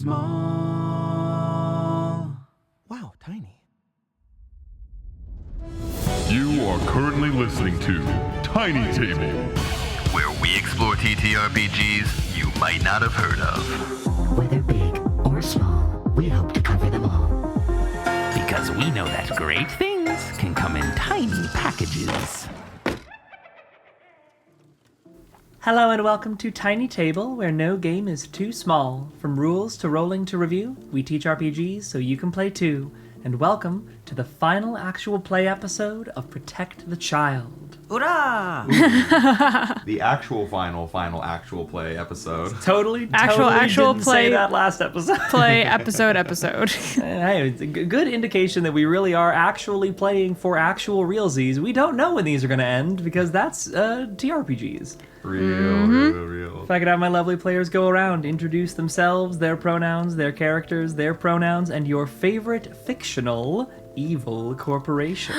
small. Wow, tiny. You are currently listening to Tiny Table, where we explore TTRPGs you might not have heard of. Whether big or small, we hope to cover them all. Because we know that great things can come in tiny packages. Hello and welcome to Tiny Table, where no game is too small. From rules to rolling to review, we teach RPGs so you can play too. And welcome to the final actual play episode of Protect the Child. Hurrah! The actual final actual play episode. Totally actual didn't play say that last episode. Play episode. Hey, it's a good indication that we really are actually playing for actual realsies. We don't know when these are going to end because that's TRPGs. Real. If I could have my lovely players go around, introduce themselves, their pronouns, their characters, their pronouns, and your favorite fictional evil corporation.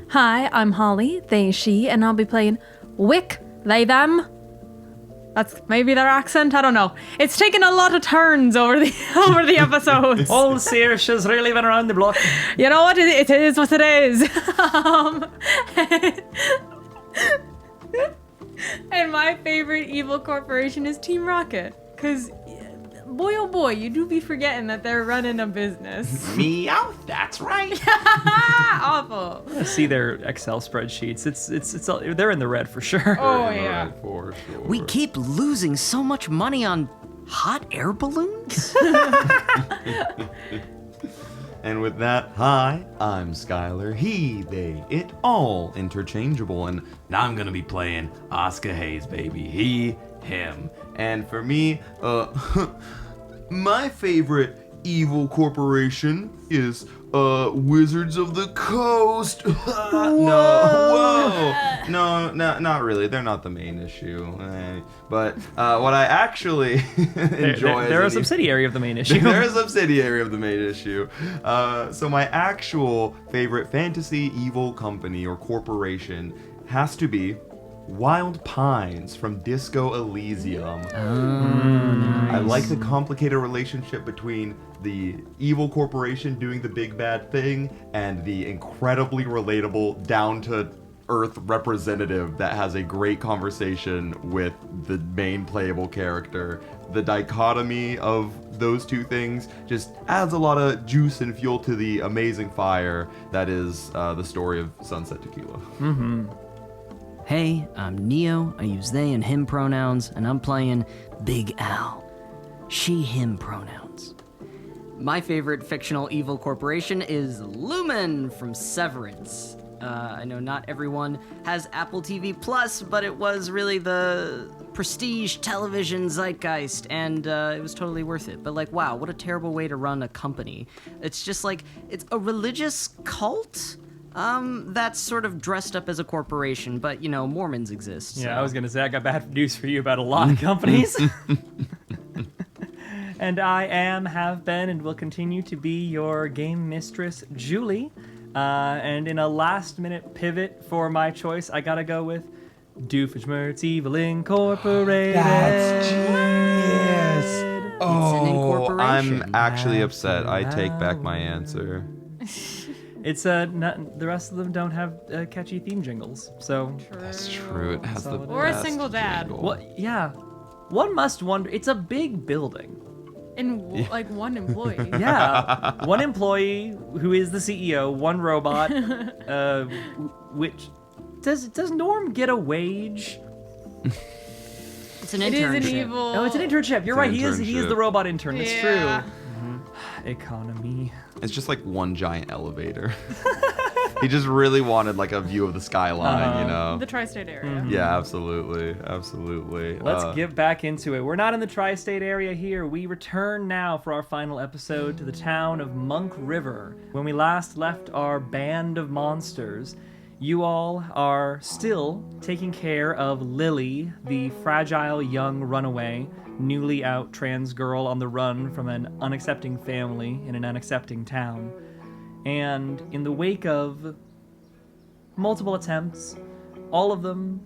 Hi, I'm Holly, they, she, and I'll be playing Wick, they, them. That's maybe their accent, I don't know. It's taken a lot of turns over the episodes. Old Saoirse's really been around the block. You know what? It is what it is. And my favorite evil corporation is Team Rocket. Because, boy oh boy, you do be forgetting that they're running a business. Meow, that's right. Awful. I see their Excel spreadsheets. It's they're in the red for sure. Oh, yeah. For sure. We keep losing so much money on hot air balloons? And with that, hi, I'm Skylar. He, they, it, all interchangeable. And now I'm gonna be playing Oscar Hayes, baby. He, him. And for me, my favorite evil corporation is Wizards of the Coast. No, not really. They're not the main issue. But what I actually enjoy They're a subsidiary of the main issue. They're a subsidiary of the main issue. So my actual favorite fantasy evil company or corporation has to be Wild Pines from Disco Elysium. Nice. I like the complicated relationship between the evil corporation doing the big bad thing and the incredibly relatable, down-to-earth representative that has a great conversation with the main playable character. The dichotomy of those two things just adds a lot of juice and fuel to the amazing fire that is the story of Sunset Tequila. Hey, I'm Neo. I use they and him pronouns, and I'm playing Big Al. She, him pronouns. My favorite fictional evil corporation is Lumen from Severance. I know not everyone has Apple TV Plus, but it was really the prestige television zeitgeist, and it was totally worth it. But wow, what a terrible way to run a company. It's just it's a religious cult that's sort of dressed up as a corporation, but Mormons exist. Yeah, so. I was gonna say I got bad news for you about a lot of companies. And I have been, and will continue to be your game mistress, Julie. And in a last-minute pivot for my choice, I gotta go with Doofenshmirtz Evil Incorporated. That's genius. an incorporation. I'm actually upset. I take back my answer. It's not, the rest of them don't have catchy theme jingles, so. That's true. It has the Or a best single dad. jingle. What? Yeah. One must wonder. It's a big building. And one employee. Yeah, one employee who is the CEO, one robot. Which does Norm get a wage? It's an It internship. is an evil. No, it's an internship. You're right. It's an He is internship. the robot intern. It's true. Yeah. Economy. It's just one giant elevator. He just really wanted a view of the skyline, The tri-state area. Yeah, absolutely. Let's get back into it. We're not in the tri-state area here. We return now for our final episode to the town of Monk River. When we last left our band of monsters, you all are still taking care of Lily, the fragile young runaway, newly out trans girl on the run from an unaccepting family in an unaccepting town. And in the wake of multiple attempts, all of them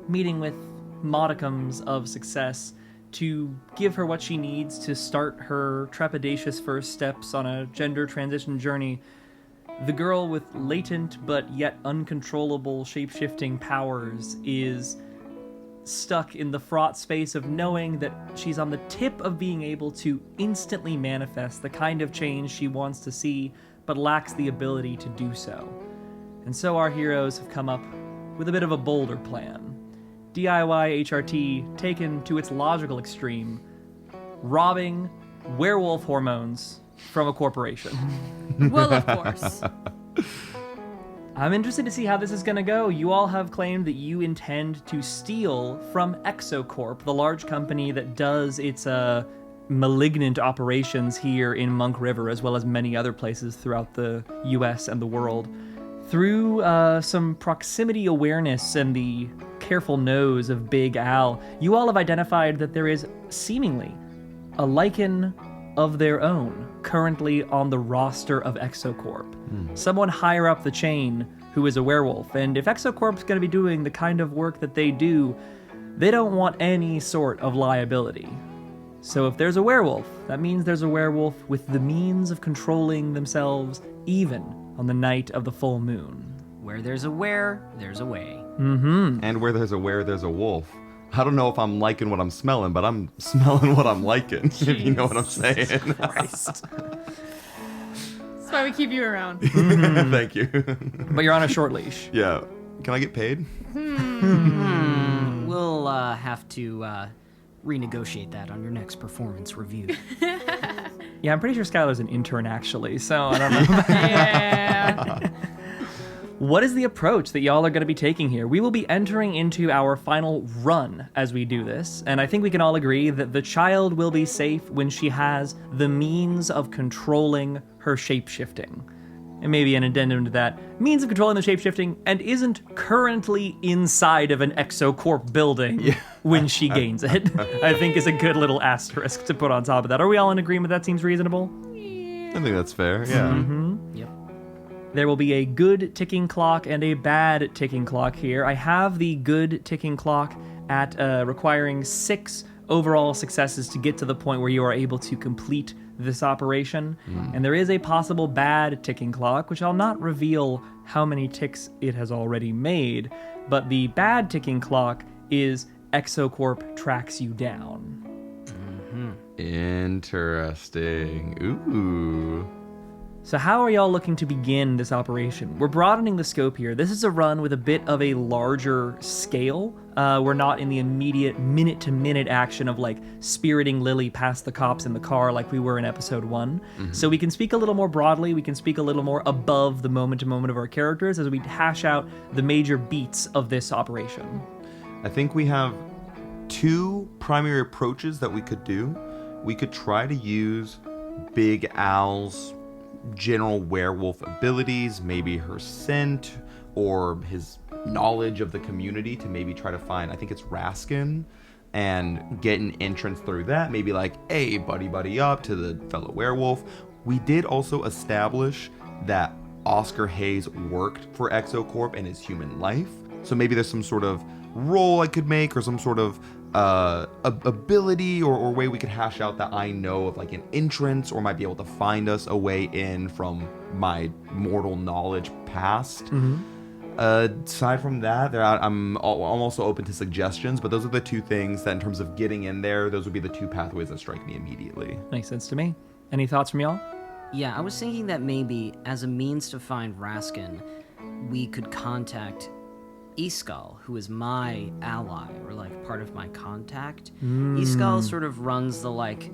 meeting with modicums of success, to give her what she needs to start her trepidatious first steps on a gender transition journey, the girl with latent but yet uncontrollable shape-shifting powers is stuck in the fraught space of knowing that she's on the tip of being able to instantly manifest the kind of change she wants to see, but lacks the ability to do so. And so our heroes have come up with a bit of a bolder plan. DIY HRT taken to its logical extreme, robbing werewolf hormones from a corporation. Well, of course. I'm interested to see how this is going to go. You all have claimed that you intend to steal from ExoCorp, the large company that does its malignant operations here in Monk River, as well as many other places throughout the US and the world. Through some proximity awareness and the careful nose of Big Al, you all have identified that there is seemingly a lichen of their own currently on the roster of ExoCorp. Someone higher up the chain who is a werewolf. And if ExoCorp's going to be doing the kind of work that they do, they don't want any sort of liability. So if there's a werewolf, that means there's a werewolf with the means of controlling themselves even on the night of the full moon. Where there's a where, there's a way. And where there's a where, there's a wolf. I don't know if I'm liking what I'm smelling, but I'm smelling what I'm liking, if you know what I'm saying. Christ. That's why we keep you around. Thank you. But you're on a short leash. Yeah. Can I get paid? We'll have to renegotiate that on your next performance review. Yeah, I'm pretty sure Skylar's an intern, actually, so I don't know. Yeah. What is the approach that y'all are going to be taking here? We will be entering into our final run as we do this, and I think we can all agree that the child will be safe when she has the means of controlling her shape-shifting. And maybe an addendum to that, means of controlling the shape-shifting and isn't currently inside of an ExoCorp building when she gains it, I think is a good little asterisk to put on top of that. Are we all in agreement that seems reasonable? I think that's fair, yeah. Yep. There will be a good ticking clock and a bad ticking clock here. I have the good ticking clock at requiring 6 overall successes to get to the point where you are able to complete this operation. And there is a possible bad ticking clock, which I'll not reveal how many ticks it has already made, but the bad ticking clock is ExoCorp tracks you down. Interesting. Ooh. So how are y'all looking to begin this operation? We're broadening the scope here. This is a run with a bit of a larger scale. We're not in the immediate minute-to-minute action of like spiriting Lily past the cops in the car like we were in episode 1. So we can speak a little more broadly. We can speak a little more above the moment-to-moment of our characters as we hash out the major beats of this operation. I think we have 2 primary approaches that we could do. We could try to use Big Al's general werewolf abilities, maybe her scent or his knowledge of the community to maybe try to find, I think it's Raskin, and get an entrance through that. Maybe like, hey, buddy up to the fellow werewolf. We did also establish that Oscar Hayes worked for ExoCorp in his human life. So maybe there's some sort of role I could make or some sort of ability or way we could hash out that I know of, like an entrance, or might be able to find us a way in from my mortal knowledge past. Aside from that, I'm also open to suggestions, but those are the 2 things that in terms of getting in there, those would be the 2 pathways that strike me immediately. Makes sense to me. Any thoughts from y'all? Yeah, I was thinking that maybe as a means to find Raskin, we could contact Eskal, who is my ally, or like part of my contact. Eskal sort of runs the like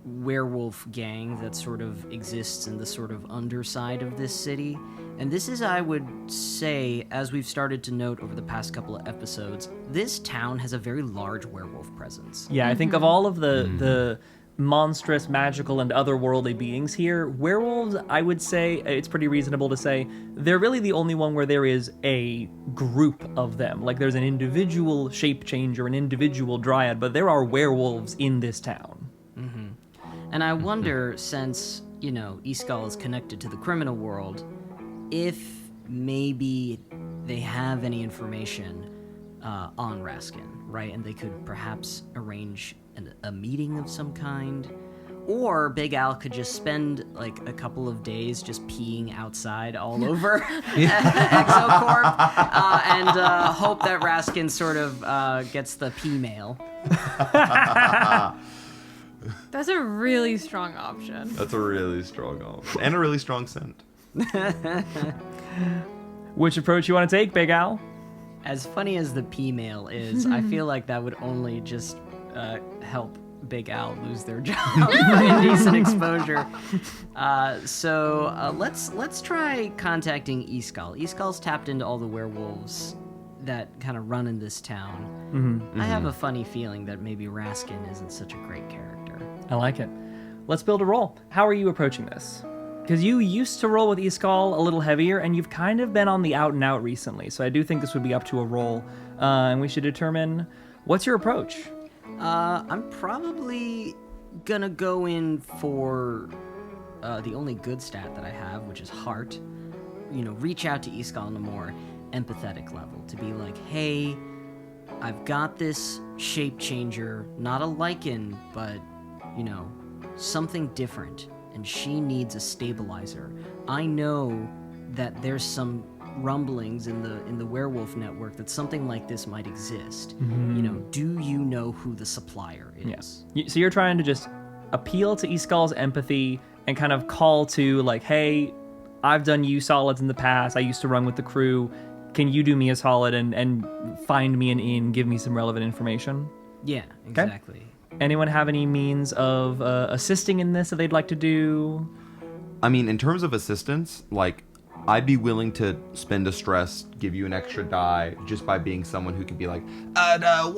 werewolf gang that sort of exists in the sort of underside of this city. And this is, I would say, as we've started to note over the past couple of episodes, this town has a very large werewolf presence. Yeah, I think of all of the monstrous, magical, and otherworldly beings here, werewolves, I would say, it's pretty reasonable to say, they're really the only one where there is a group of them. Like, there's an individual shape change or an individual dryad, but there are werewolves in this town. And I wonder, since, you know, Eskal is connected to the criminal world, if maybe they have any information on Raskin, right? And they could perhaps arrange a meeting of some kind. Or Big Al could just spend like a couple of days just peeing outside all over ExoCorp and hope that Raskin sort of gets the pee mail. That's a really strong option. That's a really strong option. And a really strong scent. Which approach you want to take, Big Al? As funny as the pee mail is, I feel like that would only just help Big Al lose their job for indecent exposure. So let's try contacting Eskull. Eskull's tapped into all the werewolves that kind of run in this town. I have a funny feeling that maybe Raskin isn't such a great character. I like it. Let's build a roll. How are you approaching this? Because you used to roll with Eskull a little heavier, and you've kind of been on the out and out recently. So I do think this would be up to a roll, and we should determine what's your approach. I'm probably gonna go in for the only good stat that I have, which is heart. You know, reach out to Eskull on a more empathetic level to be like, hey, I've got this shape changer, not a lichen, but, you know, something different, and she needs a stabilizer. I know that there's some rumblings in the werewolf network that something like this might exist. You know, do you know who the supplier is? Yes. So you're trying to just appeal to Eskull's empathy and kind of call to like, hey, I've done you solids in the past. I used to run with the crew. Can you do me a solid and find me an inn, give me some relevant information? Yeah, exactly. Okay. Anyone have any means of assisting in this that they'd like to do? I mean, in terms of assistance, like, I'd be willing to spend a stress, give you an extra die, just by being someone who can be like,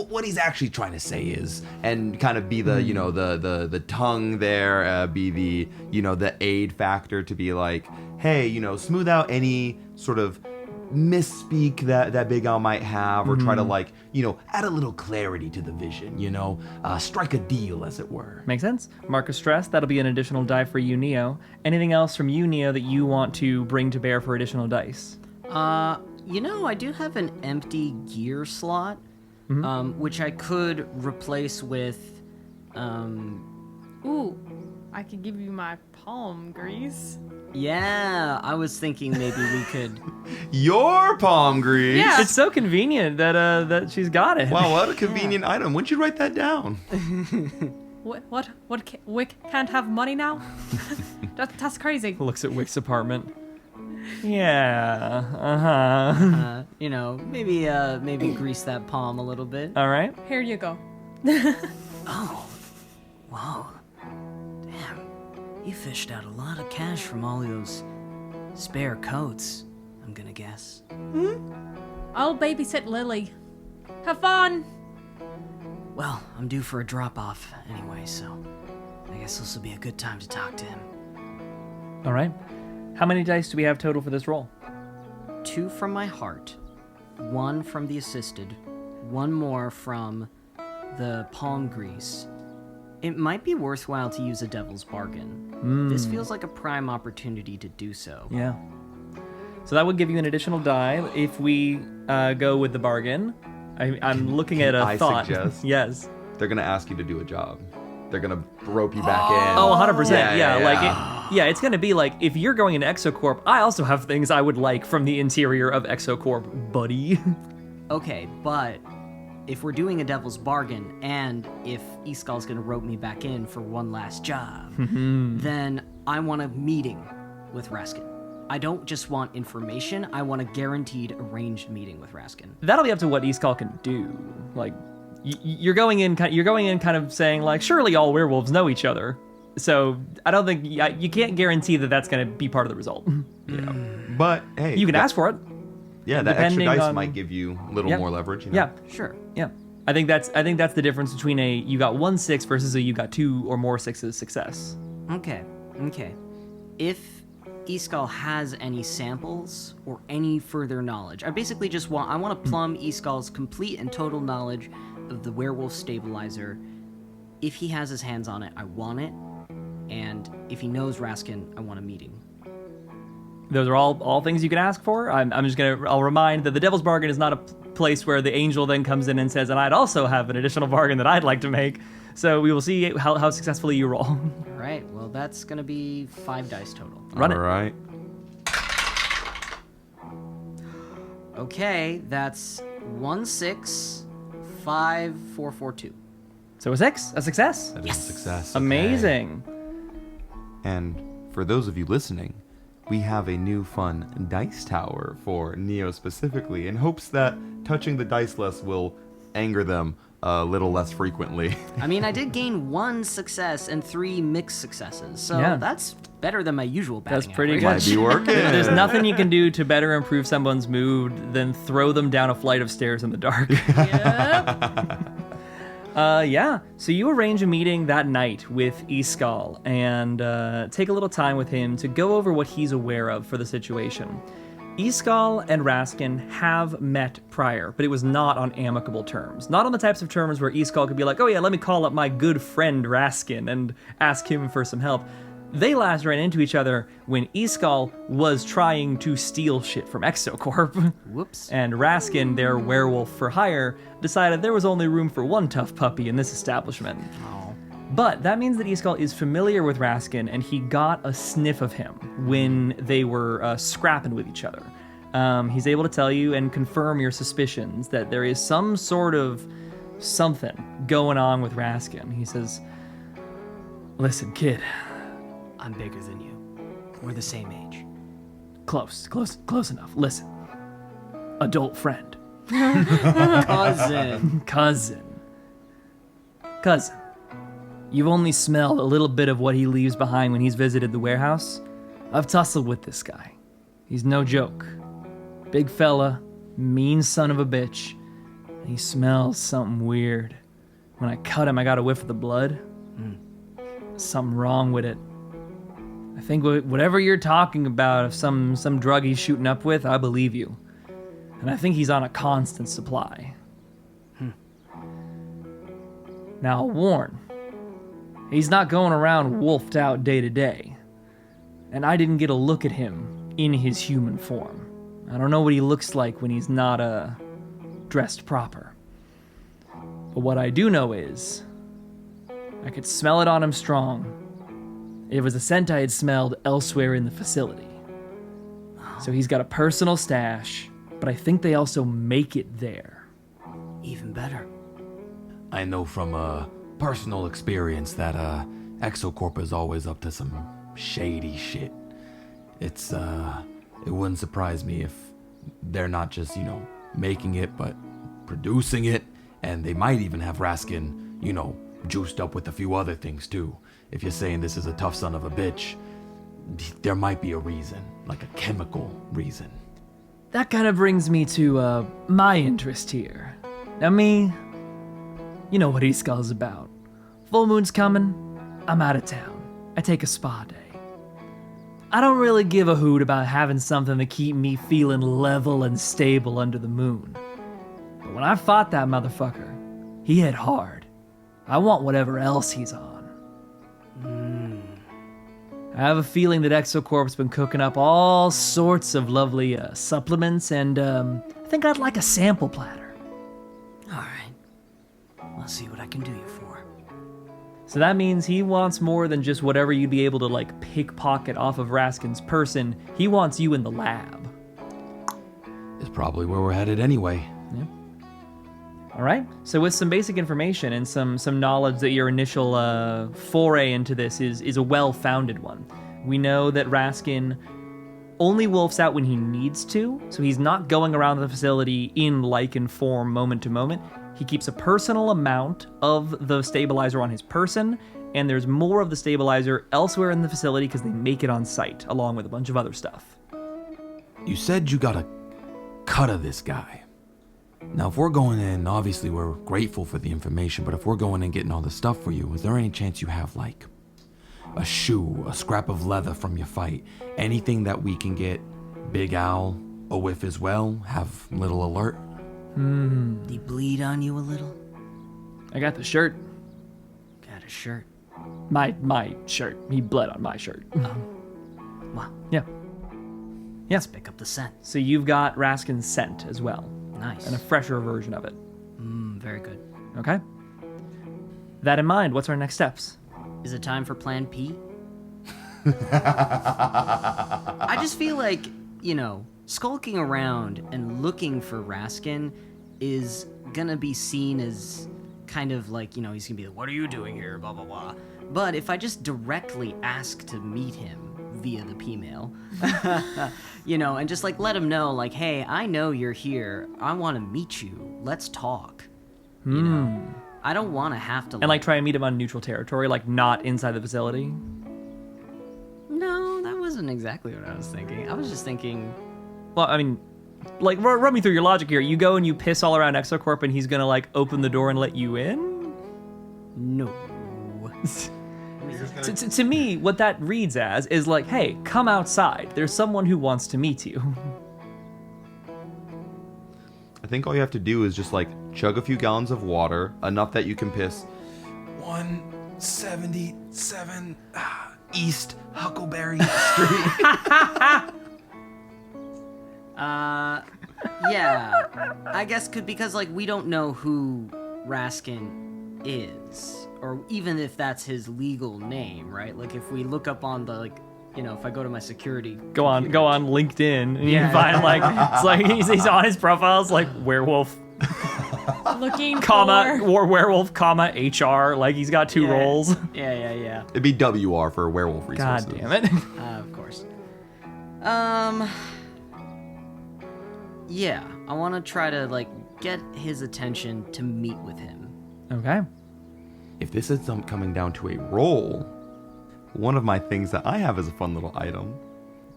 what he's actually trying to say is, and kind of be the, you know, the tongue there, be the, you know, the aid factor to be like, hey, you know, smooth out any sort of misspeak that Big Al might have, or try to, like, you know, add a little clarity to the vision, you know, strike a deal, as it were. Makes sense. Mark of stress, that'll be an additional die for you, Neo. Anything else from you, Neo, that you want to bring to bear for additional dice? You know, I do have an empty gear slot, which I could replace with, Ooh, I could give you my palm grease. yeah, I was thinking maybe we could... Your palm grease? Yeah. It's so convenient that she's got it. Wow, what a convenient item. When'd you write that down? What? Wick can't have money now? That's crazy. Looks at Wick's apartment. Yeah, you know, maybe grease that palm a little bit. All right. Here you go. Whoa. Damn. You fished out a lot of cash from all those spare coats, I'm gonna guess. I'll babysit Lily. Have fun. Well, I'm due for a drop-off anyway, so I guess this will be a good time to talk to him. All right. How many dice do we have total for this roll? 2 from my heart, 1 from the assisted, 1 more from the palm grease. It might be worthwhile to use a devil's bargain. This feels like a prime opportunity to do so. Yeah. So that would give you an additional die if we go with the bargain. I'm looking at a thought. Suggest Yes. they're gonna ask you to do a job. They're gonna rope you back in. Oh, 100%. Yeah. It's going to be like, if you're going into ExoCorp, I also have things I would like from the interior of ExoCorp, buddy. Okay, but if we're doing a devil's bargain, and if Eskull's gonna rope me back in for one last job, then I want a meeting with Raskin. I don't just want information, I want a guaranteed arranged meeting with Raskin. That'll be up to what Eskull can do. Like, you're going in kind of saying, like, surely all werewolves know each other. So I don't think you can't guarantee that that's going to be part of the result. You know? But hey, You can ask for it. Yeah, that extra depending dice on- might give you a little Yeah. more leverage. You know? Yeah, Sure. yeah. I think that's the difference between a you got 1 6 versus a you got 2 or more 6s success. Okay. If Eskull has any samples or any further knowledge, I basically just want to plumb Eskull's complete and total knowledge of the werewolf stabilizer. If he has his hands on it, I want it. And if he knows Raskin, I want a meeting. Those are all things you can ask for. I'll remind that the Devil's Bargain is not a place where the angel then comes in and says, and I'd also have an additional bargain that I'd like to make. So we will see how successfully you roll. All right, well, that's going to be 5 dice total. Run it. All right. Okay, that's 1, 6, 5, 4, 4, 2. So a 6, a success. That is a success. Okay. Amazing. And for those of you listening, we have a new fun dice tower for Neo specifically, in hopes that touching the dice less will anger them a little less frequently. I mean, I did gain 1 success and 3 mixed successes, so Yeah. that's better than my usual batting That's pretty average. good. Might be working. There's nothing you can do to better improve someone's mood than throw them down a flight of stairs in the dark. Yeah. So you arrange a meeting that night with Iskal and take a little time with him to go over what he's aware of for the situation. Iskal and Raskin have met prior, but it was not on amicable terms. Not on the types of terms where Iskal could be like, oh yeah, let me call up my good friend Raskin and ask him for some help. They last ran into each other when Iskal was trying to steal shit from ExoCorp. Whoops. And Raskin, their werewolf for hire, decided there was only room for one tough puppy in this establishment. But that means that Iskal is familiar with Raskin, and he got a sniff of him when they were scrapping with each other. He's able to tell you and confirm your suspicions that there is some sort of something going on with Raskin. He says, listen, kid. I'm bigger than you. We're the same age. Close enough. Listen. Adult friend. Cousin. You've only smelled a little bit of what he leaves behind when he's visited the warehouse. I've tussled with this guy. He's no joke. Big fella, mean son of a bitch. And he smells something weird. When I cut him, I got a whiff of the blood. Something wrong with it. I think whatever you're talking about, if some drug he's shooting up with, I believe you. And I think he's on a constant supply. Now, I'll warn. He's not going around wolfed out day to day. And I didn't get a look at him in his human form. I don't know what he looks like when he's not dressed proper. But what I do know is, I could smell it on him strong. It was a scent I had smelled elsewhere in the facility. So he's got a personal stash, but I think they also make it there. Even better. I know from personal experience that ExoCorp is always up to some shady shit. It wouldn't surprise me if they're not just, making it, but producing it, and they might even have Raskin, juiced up with a few other things too. If you're saying this is a tough son of a bitch, there might be a reason, like a chemical reason. That kind of brings me to my interest here. Now me, you know what Iskal's about. Full moon's coming, I'm out of town. I take a spa day. I don't really give a hoot about having something to keep me feeling level and stable under the moon. But when I fought that motherfucker, he hit hard. I want whatever else he's on. I have a feeling that ExoCorp's been cooking up all sorts of lovely supplements, and I think I'd like a sample platter. All right. I'll see what I can do you for. So that means he wants more than just whatever you'd be able to pickpocket off of Raskin's person. He wants you in the lab. It's probably where we're headed anyway. Yeah. All right. So with some basic information and some knowledge that your initial foray into this is a well-founded one. We know that Raskin only wolfs out when he needs to, so he's not going around the facility in lichen form moment to moment. He keeps a personal amount of the stabilizer on his person, and there's more of the stabilizer elsewhere in the facility because they make it on site, along with a bunch of other stuff. You said you got a cut of this guy. Now, if we're going in, obviously we're grateful for the information, but if we're going in getting all the stuff for you, is there any chance you have, a shoe, a scrap of leather from your fight, anything that we can get Big Al a whiff as well, have little alert? Did he bleed on you a little? I got the shirt. Got a shirt. My shirt. He bled on my shirt. Wow. Yeah. Let's pick up the scent. So you've got Raskin's scent as well. Nice. And a fresher version of it. Very good. Okay? that in mind, what's our next steps? Is it time for Plan P? I just feel like, skulking around and looking for Raskin is gonna be seen as kind of like, he's gonna be like, what are you doing here, blah, blah, blah. But if I just directly ask to meet him via the P-mail, and just like let him know, like, hey, I know you're here. I want to meet you. Let's talk. I don't want to have to. And like try and meet him on neutral territory, like not inside the facility. No, that wasn't exactly what I was thinking. I was just thinking. Well, I mean, like run me through your logic here. You go and you piss all around ExoCorp, and he's gonna like open the door and let you in? No. To me, what that reads as is like, hey, come outside. There's someone who wants to meet you. I think all you have to do is just like chug a few gallons of water, enough that you can piss 177 East Huckleberry Street. Yeah. I guess because like we don't know who Raskin is, or even if that's his legal name, right? Like if we look up on the if I go to my security go on LinkedIn and you can find like it's like he's on his profile, it's like werewolf Looking comma for... or werewolf comma HR, like he's got two roles. Yeah. It'd be WR for werewolf resources. God damn it. Of course. Yeah, I want to try to like get his attention to meet with him. Okay. If this is coming down to a roll, one of my things that I have as a fun little item,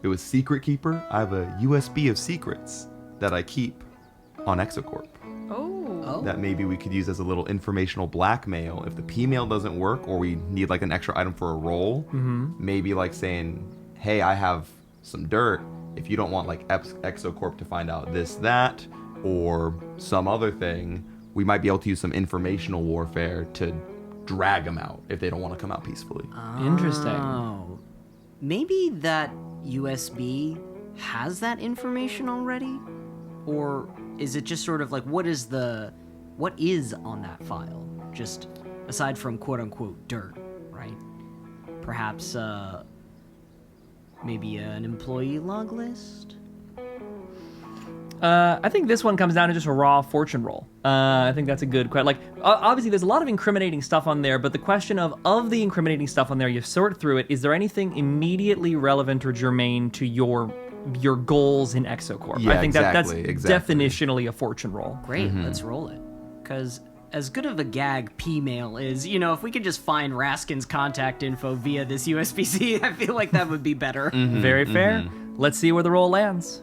it was Secret Keeper. I have a USB of secrets that I keep on ExoCorp. Oh. That maybe we could use as a little informational blackmail. If the P-mail doesn't work or we need like an extra item for a roll, maybe like saying, hey, I have some dirt. If you don't want like ExoCorp to find out this, that, or some other thing, we might be able to use some informational warfare to drag them out if they don't want to come out peacefully. Interesting. Oh. Maybe that USB has that information already? Or is it just sort of like, what is on that file? Just aside from quote unquote dirt, right? Perhaps, maybe an employee log list? I think this one comes down to just a raw fortune roll. I think that's a good question. Like, obviously, there's a lot of incriminating stuff on there, but the question of the incriminating stuff on there, you sort through it. Is there anything immediately relevant or germane to your goals in ExoCorp? Yeah, I think that's exactly. definitionally a fortune roll. Great, let's roll it. Because as good of a gag P-mail is, if we could just find Raskin's contact info via this USB-C, I feel like that would be better. Very fair. Let's see where the roll lands.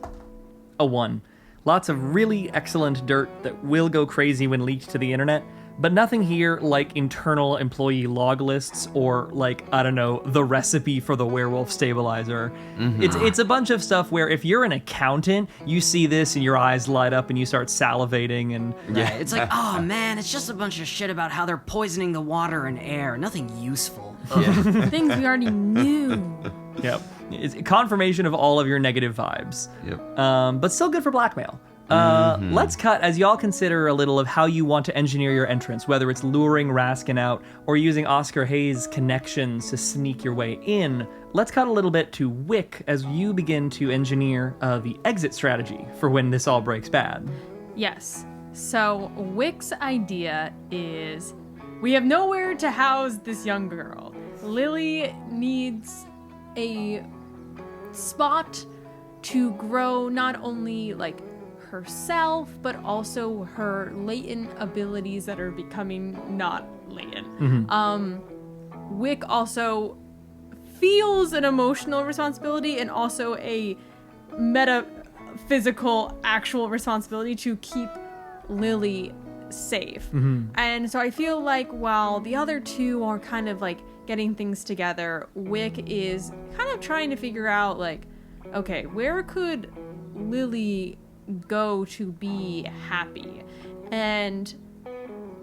A 1. Lots of really excellent dirt that will go crazy when leaked to the internet, but nothing here like internal employee log lists or like, I don't know, the recipe for the werewolf stabilizer. It's a bunch of stuff where if you're an accountant, you see this and your eyes light up and you start salivating and... Yeah, it's like, oh man, it's just a bunch of shit about how they're poisoning the water and air. Nothing useful. Things we already knew. Yep. It's a confirmation of all of your negative vibes. Yep. But still good for blackmail. Let's cut as y'all consider a little of how you want to engineer your entrance, whether it's luring Raskin out or using Oscar Hayes' connections to sneak your way in. Let's cut a little bit to Wick as you begin to engineer the exit strategy for when this all breaks bad. Yes. So Wick's idea is we have nowhere to house this young girl. Lily needs a spot to grow not only like herself but also her latent abilities that are becoming not latent. Wick also feels an emotional responsibility and also a metaphysical actual responsibility to keep Lily safe. And so I feel like while the other two are kind of like getting things together, Wick is kind of trying to figure out like, okay, where could Lily go to be happy? And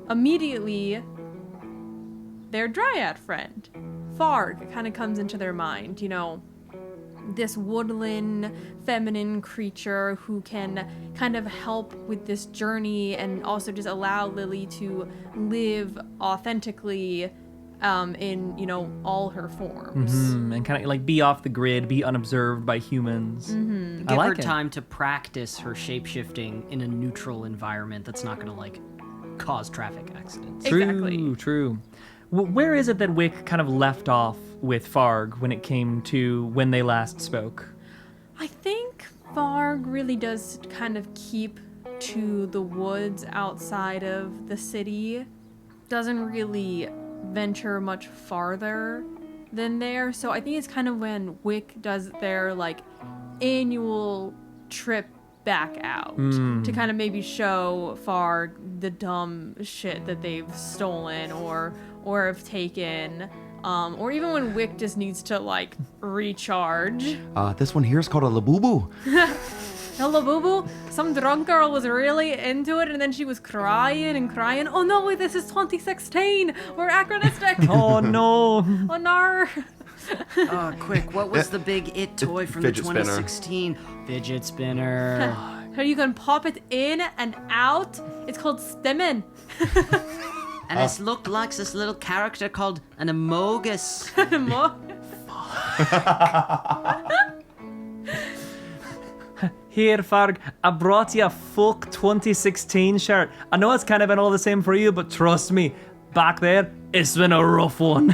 immediately their dryad friend, Farg, kind of comes into their mind. this woodland feminine creature who can kind of help with this journey and also just allow Lily to live authentically in, you know, all her forms. And kind of like be off the grid, be unobserved by humans. I Give like her it. time to practice her shapeshifting in a neutral environment that's not going to like cause traffic accidents. Exactly. True. Where is it that Wick kind of left off with Farg when it came to when they last spoke? I think Farg really does kind of keep to the woods outside of the city. Doesn't really venture much farther than there. So I think it's kind of when Wick does their like annual trip back out to kind of maybe show Farg the dumb shit that they've stolen or have taken. Or even when Wick just needs to like recharge. This one here is called a labubu. Hello, boo boo. Some drunk girl was really into it, and then she was crying and crying. Oh no, this is 2016. We're anachronistic. Oh no. Oh no. Quick, what was the big it toy from Fidget the spinner. 2016? Fidget spinner. So you can pop it in and out. It's called stimming. And it looked like this little character called an Amogus. Here, Farg, I brought you a Folk 2016 shirt. I know it's kind of been all the same for you, but trust me, back there, it's been a rough one.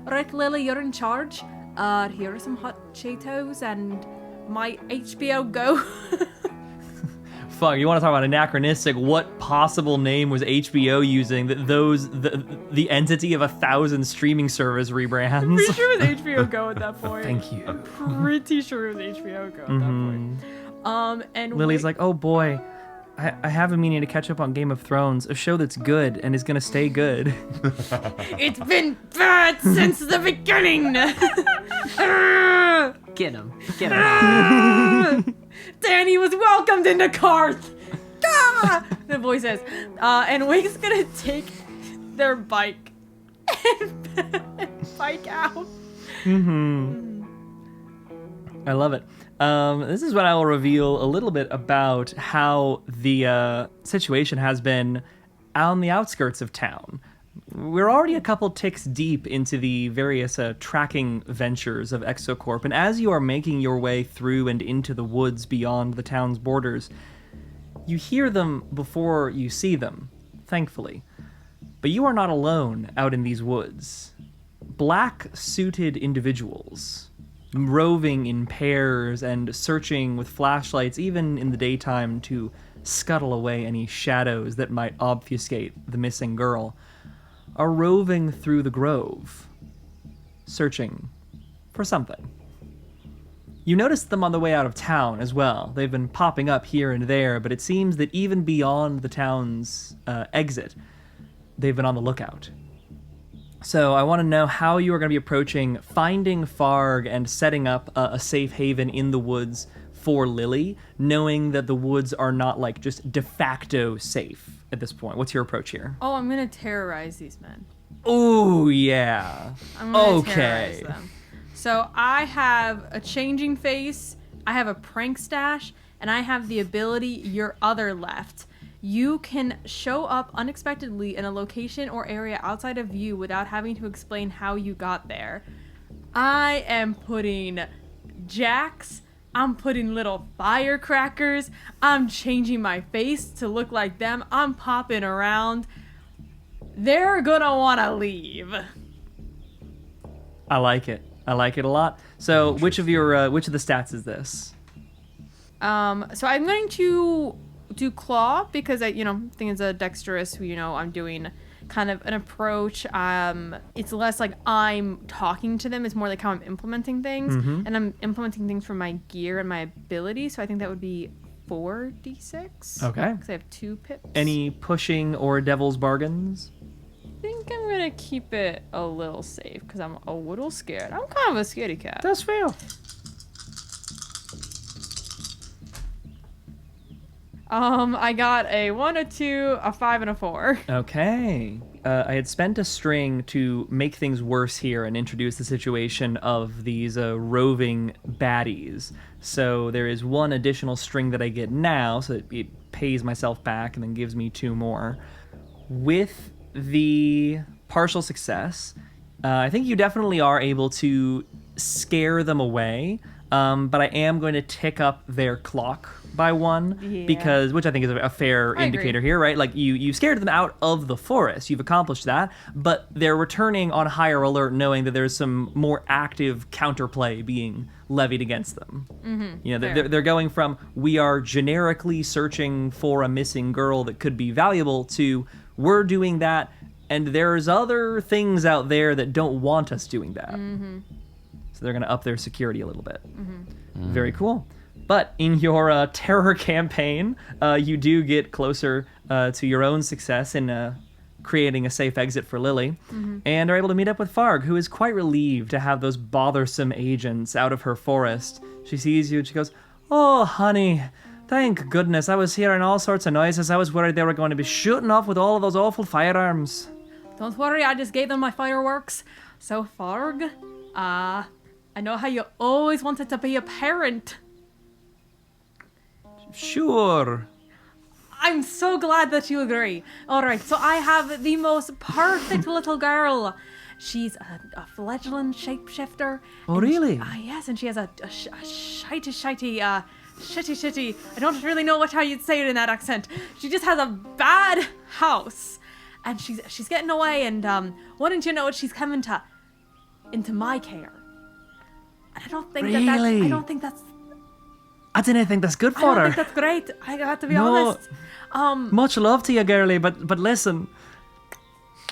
Right, Lily, you're in charge. Here are some hot Cheetos and my HBO Go. Fuck, you want to talk about anachronistic? What possible name was HBO using that the entity of 1,000 streaming service rebrands? Pretty sure it was HBO Go at that point. Thank you. Pretty sure it was HBO Go at that point. And Lily's like, oh boy, I have been meaning to catch up on Game of Thrones, a show that's good and is gonna stay good. it's been bad since the beginning. Get him. Danny was welcomed into Karth. Ah! The voice says, and Wick's gonna take their bike and bike out. I love it. This is when I will reveal a little bit about how the situation has been on the outskirts of town. We're already a couple ticks deep into the various tracking ventures of ExoCorp, and as you are making your way through and into the woods beyond the town's borders, you hear them before you see them, thankfully. But you are not alone out in these woods. Black-suited individuals, roving in pairs and searching with flashlights even in the daytime to scuttle away any shadows that might obfuscate the missing girl, are roving through the grove, searching for something. You noticed them on the way out of town as well. They've been popping up here and there, but it seems that even beyond the town's exit, they've been on the lookout. So I want to know how you are going to be approaching finding Farg and setting up a safe haven in the woods for Lily, knowing that the woods are not like just de facto safe at this point. What's your approach here? Oh, I'm gonna terrorize these men. Oh, yeah. I'm gonna terrorize them. So I have a changing face, I have a prank stash, and I have the ability your other left. You can show up unexpectedly in a location or area outside of view without having to explain how you got there. I am putting jacks, I'm putting little firecrackers, I'm changing my face to look like them, I'm popping around. They're gonna wanna leave. I like it. I like it a lot. So which of the stats is this? So I'm going to do claw because I think it's a dexterous, I'm doing kind of an approach. It's less like I'm talking to them, it's more like how I'm implementing things. And I'm implementing things from my gear and my ability, so I think that would be 4d6. Okay. Because I have 2 pips. Any pushing or devil's bargains? I think I'm gonna keep it a little safe because I'm a little scared. I'm kind of a scaredy cat. That's fair. I got a 1, a 2, a 5, and a 4. Okay. I had spent a string to make things worse here and introduce the situation of these roving baddies. So there is 1 additional string that I get now, so it pays myself back and then gives me 2 more. With the partial success, I think you definitely are able to scare them away, but I am going to tick up their clock by 1 because, which I think is a fair indicator here, right? Like you scared them out of the forest, you've accomplished that, but they're returning on higher alert, knowing that there's some more active counterplay being levied against them. You know, they're going from we are generically searching for a missing girl that could be valuable to we're doing that, and there's other things out there that don't want us doing that. So they're going to up their security a little bit. Very cool. But in your terror campaign, you do get closer to your own success in creating a safe exit for Lily, and are able to meet up with Farg, who is quite relieved to have those bothersome agents out of her forest. She sees you and she goes, "Oh, honey, thank goodness. I was hearing all sorts of noises. I was worried they were going to be shooting off with all of those awful firearms." Don't worry, I just gave them my fireworks. So, Farg, I know how you always wanted to be a parent. Sure. I'm so glad that you agree. All right, so I have the most perfect little girl. She's a fledgling shapeshifter. Oh, really? Yes, and she has a shitty, I don't really know how you'd say it in that accent. She just has a bad house. And she's getting away, and wouldn't you know it, she's coming into my care. And I don't think Really? I don't think that's I didn't think that's good I for don't her. think that's great. I have to be No. honest. Much love to you, girlie, but listen.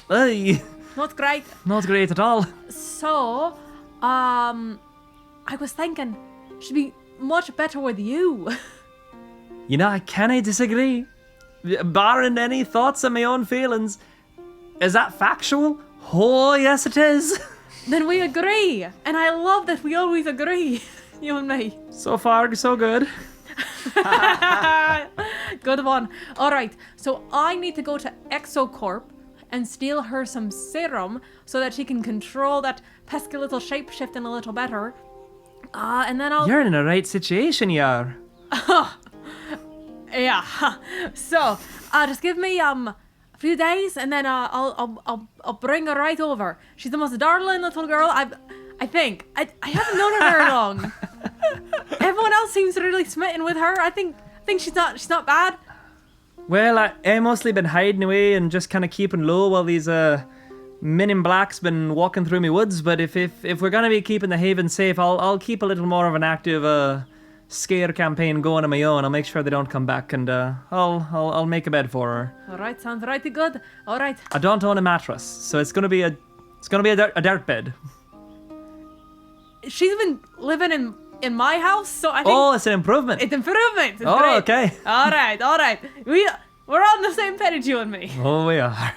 Hey, Not great. not great at all. So, I was thinking she'd be much better with you. You know, I can't disagree. Barring any thoughts of my own feelings. Is that factual? Oh, yes it is. Then we agree. And I love that we always agree. You and me. So far, so good. Good one. All right. So I need to go to ExoCorp and steal her some serum so that she can control that pesky little shapeshifting a little better. And then I'll... You're in the right situation, you are. Yeah. So, just give me a few days, and then I'll bring her right over. She's the most darling little girl I think. I haven't known her very long. Everyone else seems really smitten with her. I think she's not bad. Well, I mostly been hiding away and just kind of keeping low while these men in black's been walking through me woods. But if we're gonna be keeping the haven safe, I'll keep a little more of an active scare campaign going on my own. I'll make sure they don't come back, and I'll make a bed for her. All right, sounds righty good. All right. I don't own a mattress, so it's gonna be a dirt bed. She's been living in my house, so I think... Oh, it's an improvement. It's improvement. It's Oh, great. okay. All right. We're on the same page, you and me. Oh, we are.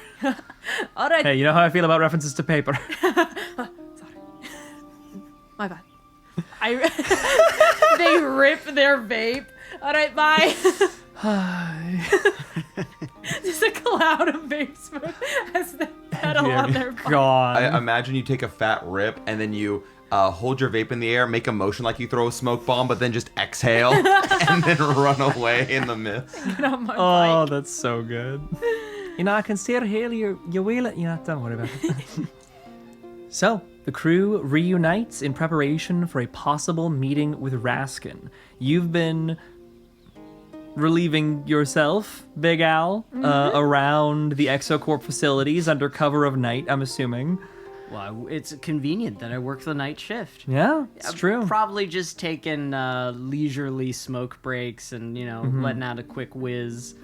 All right. Hey, you know how I feel about references to paper. Sorry. My bad. They rip their vape. All right, bye. Just a cloud of vape smoke as they pedal on their bike. God. I imagine you take a fat rip and then you hold your vape in the air, make a motion like you throw a smoke bomb, but then just exhale and then run away in the mist. Get on my Oh, bike. that's so good. You know, I can still hear you wheel it. Yeah, don't worry about it. So, the crew reunites in preparation for a possible meeting with Raskin. You've been relieving yourself, Big Al, around the ExoCorp facilities under cover of night, I'm assuming. Well, it's convenient that I work the night shift. Yeah, it's true. Probably just taking leisurely smoke breaks and, letting out a quick whiz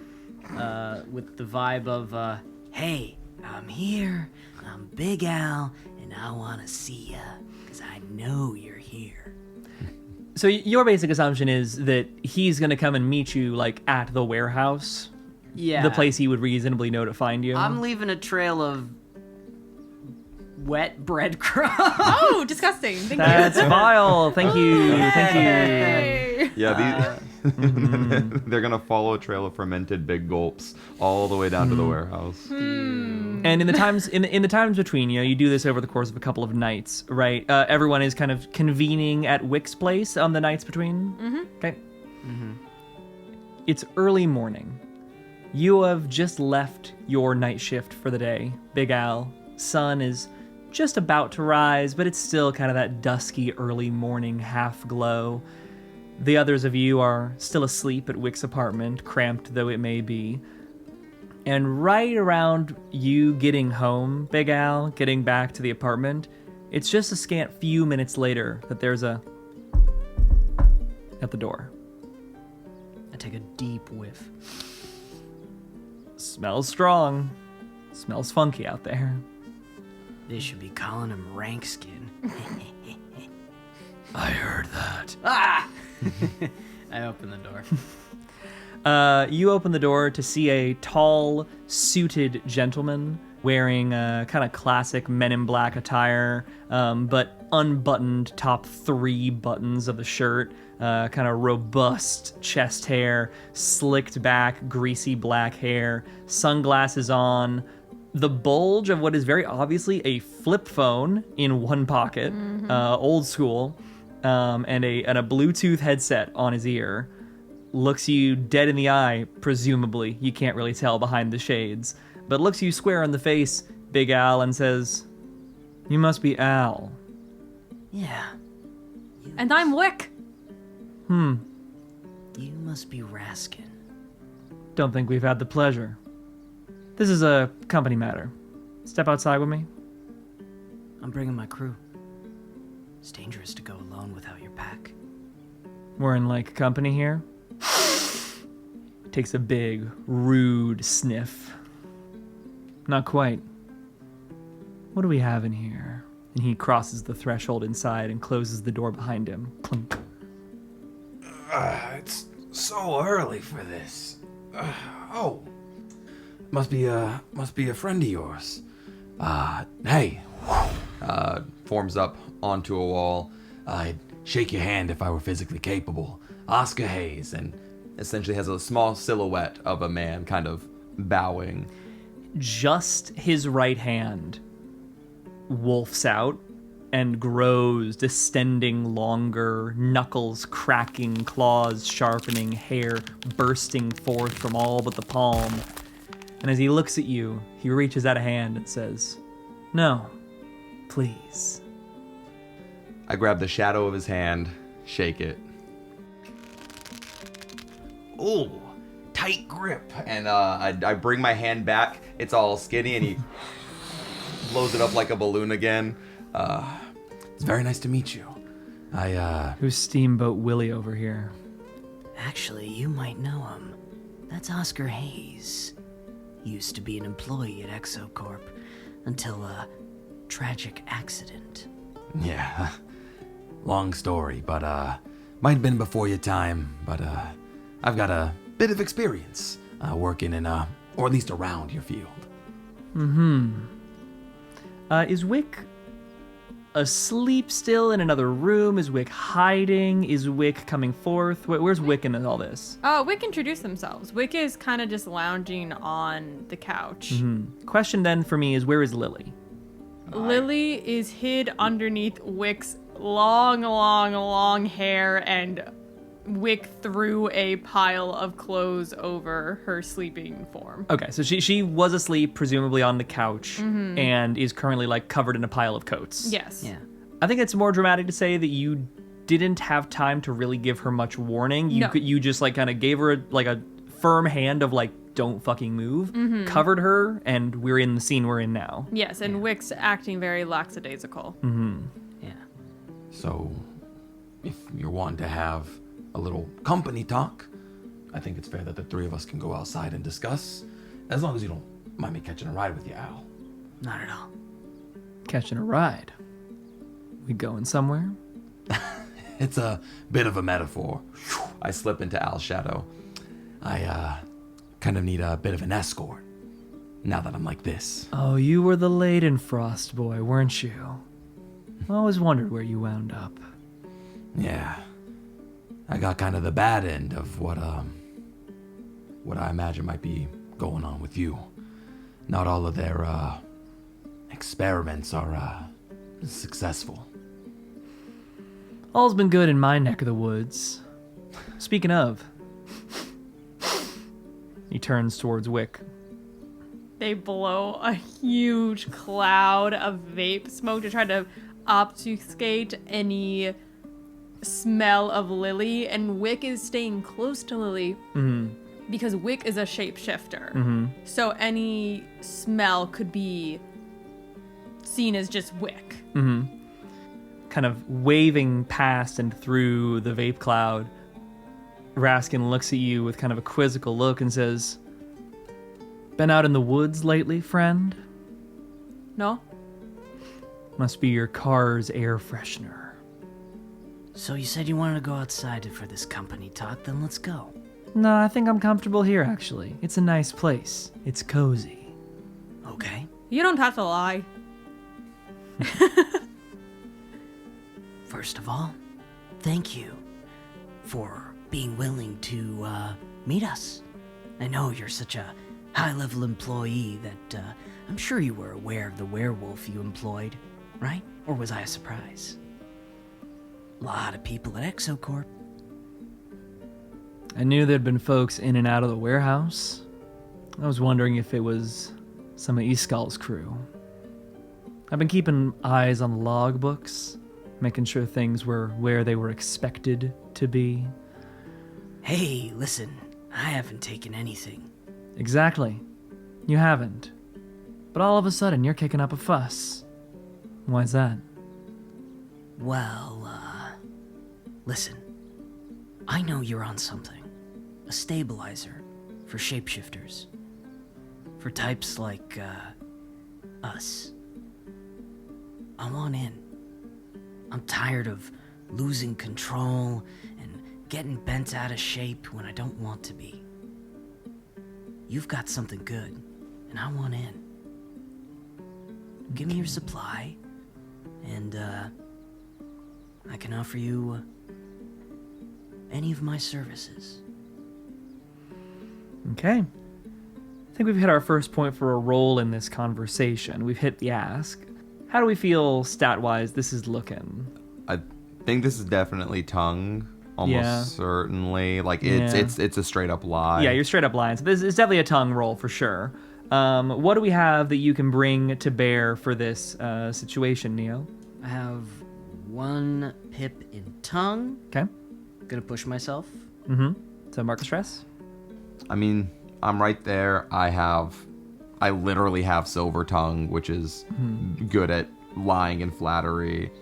with the vibe of, hey, I'm here, I'm Big Al, and I want to see ya, because I know you're here. So your basic assumption is that he's going to come and meet you, like, at the warehouse? Yeah. The place he would reasonably know to find you? I'm leaving a trail of wet breadcrumbs. Oh, disgusting. Thank That's you. vile. Thank you. Thank you. Hey. Yeah, They're gonna follow a trail of fermented big gulps all the way down to the warehouse. And in the times in the times between, you do this over the course of a couple of nights, right? Everyone is kind of convening at Wick's place on the nights between. Okay. It's early morning. You have just left your night shift for the day, Big Al. Sun is just about to rise, but it's still kind of that dusky early morning half glow. The others of you are still asleep at Wick's apartment, cramped though it may be. And right around you getting home, Big Al, getting back to the apartment, it's just a scant few minutes later that there's a at the door. I take a deep whiff. Smells strong. Smells funky out there. They should be calling him rank skin. I heard that. I open the door. You open the door to see a tall, suited gentleman wearing kind of classic Men in Black attire, but unbuttoned top 3 buttons of the shirt, kind of robust chest hair, slicked back, greasy black hair, sunglasses on, the bulge of what is very obviously a flip phone in one pocket, old school, and a Bluetooth headset on his ear. Looks you dead in the eye, presumably. You can't really tell behind the shades. But looks you square in the face, Big Al, and says, "You must be Al." Yeah. And I'm Wick. You must be Raskin. Don't think we've had the pleasure. This is a company matter. Step outside with me. I'm bringing my crew. It's dangerous to go alone without your pack. We're in like company here. Takes a big, rude sniff. Not quite. What do we have in here? And he crosses the threshold inside and closes the door behind him. Clunk. It's so early for this. Must be a friend of yours. Hey. Forms up onto a wall. I'd shake your hand if I were physically capable. Oscar Hayes, and Essentially has a small silhouette of a man kind of bowing. Just his right hand wolfs out and grows, distending longer, knuckles cracking, claws sharpening, hair bursting forth from all but the palm. And as he looks at you, he reaches out a hand and says, "No, please." I grab the shadow of his hand, shake it. Ooh, tight grip. And I bring my hand back. It's all skinny, and he blows it up like a balloon again. It's very nice to meet you. Who's Steamboat Willie over here? Actually, you might know him. That's Oscar Hayes. Used to be an employee at ExoCorp until a tragic accident. Yeah, long story, but might have been before your time, but I've got a bit of experience working in, or at least around your field. Is Wick asleep still in another room? Is Wick hiding? Is Wick coming forth? Where's Wick in all this? Wick introduced themselves. Wick is kind of just lounging on the couch. Question then for me is, where is Lily? Lily is hid underneath Wick's long hair, and Wick threw a pile of clothes over her sleeping form. Okay, so she was asleep, presumably on the couch, and is currently like covered in a pile of coats. Yes. Yeah. I think it's more dramatic to say that you didn't have time to really give her much warning. You just like kind of gave her a firm hand of like, don't fucking move, covered her, and we're in the scene we're in now. Yes, and Wick's acting very lackadaisical. Yeah. So, if you're wanting to have a little company talk, I think it's fair that the 3 of us can go outside and discuss, as long as you don't mind me catching a ride with you, Al. Not at all. Catching a ride. We going somewhere? It's a bit of a metaphor. I slip into Al's shadow. I kind of need a bit of an escort, now that I'm like this. Oh, you were the Leidenfrost boy, weren't you? I always wondered where you wound up. Yeah. I got kind of the bad end of what I imagine might be going on with you. Not all of their experiments are successful. All's been good in my neck of the woods. Speaking of, he turns towards Wick. They blow a huge cloud of vape smoke to try to obfuscate any smell of Lily, and Wick is staying close to Lily because Wick is a shapeshifter. So any smell could be seen as just Wick. Kind of waving past and through the vape cloud, Raskin looks at you with kind of a quizzical look and says, "Been out in the woods lately, friend? No? Must be your car's air freshener." So you said you wanted to go outside for this company talk, then let's go. No, I think I'm comfortable here, actually. It's a nice place. It's cozy. Okay. You don't have to lie. First of all, thank you for being willing to meet us. I know you're such a high-level employee that I'm sure you were aware of the werewolf you employed, right? Or was I a surprise? A lot of people at ExoCorp. I knew there'd been folks in and out of the warehouse. I was wondering if it was some of Eskal's crew. I've been keeping eyes on the logbooks, making sure things were where they were expected to be. Hey, listen, I haven't taken anything. Exactly. You haven't. But all of a sudden, you're kicking up a fuss. Why's that? Well, listen. I know you're on something. A stabilizer for shapeshifters. For types like, us. I want in. I'm tired of losing control and getting bent out of shape when I don't want to be. You've got something good, and I want in. Give me your supply, and, I can offer you any of my services. Okay. I think we've hit our first point for a roll in this conversation. We've hit the ask. How do we feel stat-wise this is looking? I think this is definitely tongue. Almost certainly. Like, it's a straight up lie. Yeah, you're straight up lying. So this is definitely a tongue roll for sure. What do we have that you can bring to bear for this situation, Neo? I have 1 pip in tongue. Okay. Gonna push myself. So mark the stress. I mean, I'm right there. I literally have silver tongue, which is good at lying and flattery.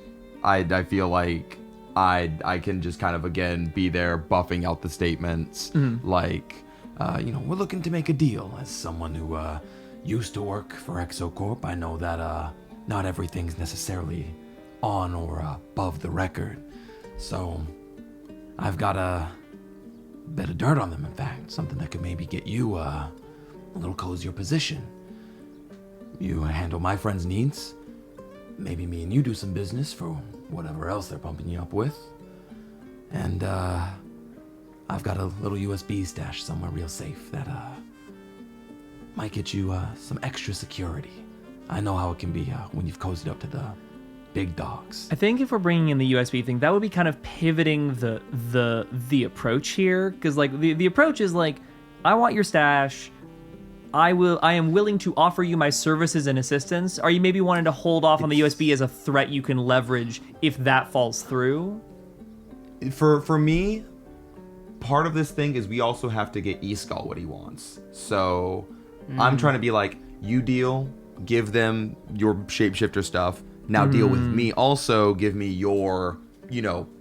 I feel like I can just kind of, again, be there buffing out the statements. Like, We're looking to make a deal. As someone who used to work for ExoCorp, I know that not everything's necessarily on or above the record. So I've got a bit of dirt on them, in fact. Something that could maybe get you a little cozier position. You handle my friends' needs. Maybe me and you do some business for whatever else they're pumping you up with. And I've got a little USB stash somewhere real safe that might get you some extra security. I know how it can be when you've cozied up to the big dogs. I think if we're bringing in the USB thing, that would be kind of pivoting the approach here, because like the approach is like, I want your stash. I am willing to offer you my services and assistance. Are you maybe wanting to hold off on the USB as a threat you can leverage if that falls through? For me, part of this thing is we also have to get Eskal what he wants. So I'm trying to be like, you deal, give them your shapeshifter stuff. Now deal with me. Also give me your,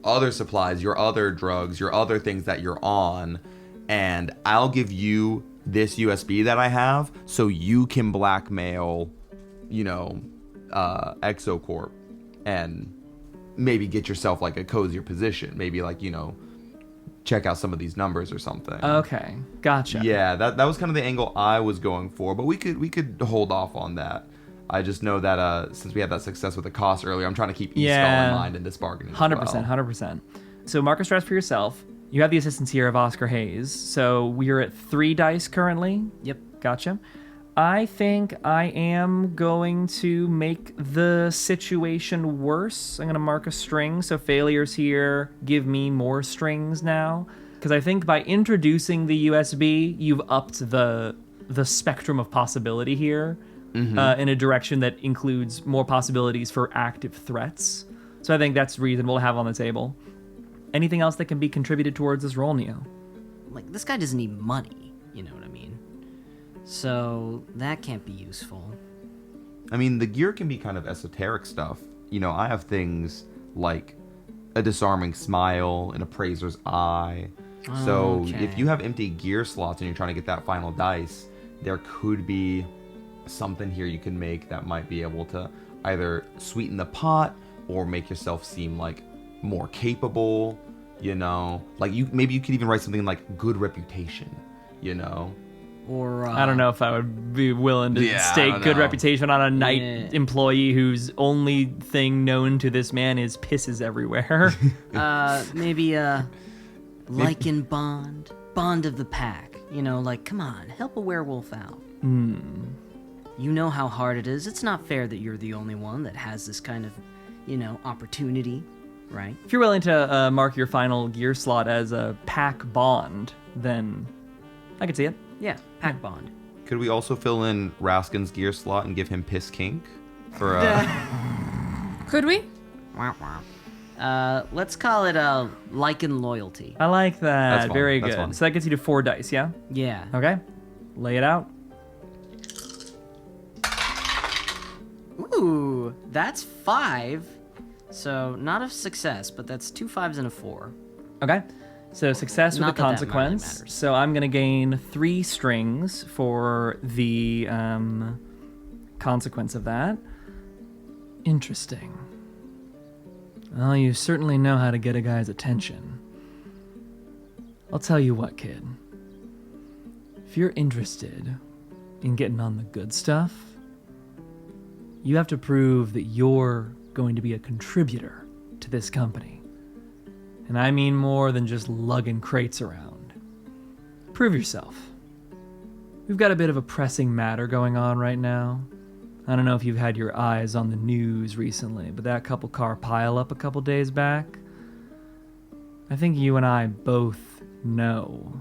other supplies, your other drugs, your other things that you're on. And I'll give you this USB that I have so you can blackmail, ExoCorp and maybe get yourself like a cozier position. Maybe like, check out some of these numbers or something. Okay, gotcha. Yeah, that was kind of the angle I was going for, but we could hold off on that. I just know that since we had that success with the cost earlier, I'm trying to keep Eskal in mind in this bargaining. 100%. So mark a stress for yourself. You have the assistance here of Oscar Hayes. So we're at 3 dice currently. Yep. Gotcha. I think I am going to make the situation worse. I'm going to mark a string. So failures here give me more strings now. Because I think by introducing the USB, you've upped the spectrum of possibility here in a direction that includes more possibilities for active threats. So I think that's reasonable to have on the table. Anything else that can be contributed towards this roll, Neo? Like, this guy doesn't need money, you know what I mean? So that can't be useful. I mean, the gear can be kind of esoteric stuff. You know, I have things like a disarming smile, an appraiser's eye. So Okay. if you have empty gear slots and you're trying to get that final dice, there could be something here you can make that might be able to either sweeten the pot or make yourself seem like more capable, you know? Like, maybe you could even write something like good reputation, you know? Or I don't know if I would be willing to Yeah, I stake don't good know. reputation on a night Yeah. employee whose only thing known to this man is pisses everywhere. maybe lichen bond of the pack. You know, like, come on, help a werewolf out. You know how hard it is. It's not fair that you're the only one that has this kind of, you know, opportunity, right? If you're willing to mark your final gear slot as a pack bond, then I could see it. Yeah, pack bond. Could we also fill in Raskin's gear slot and give him piss kink? For, Could we? Wah, wah. Let's call it lichen loyalty. I like that. That's fun. Very That's good. fun. So that gets you to 4 dice, yeah? Yeah. Okay. Lay it out. Ooh, that's 5. So not a success, but that's 2 5s and a 4. Okay. So success with Not a that that really consequence. matters. So I'm going to gain 3 strings for the consequence of that. Interesting. Well, you certainly know how to get a guy's attention. I'll tell you what, kid. If you're interested in getting on the good stuff, you have to prove that you're going to be a contributor to this company. And I mean more than just lugging crates around. Prove yourself. We've got a bit of a pressing matter going on right now. I don't know if you've had your eyes on the news recently, but that couple car pileup a couple days back, I think you and I both know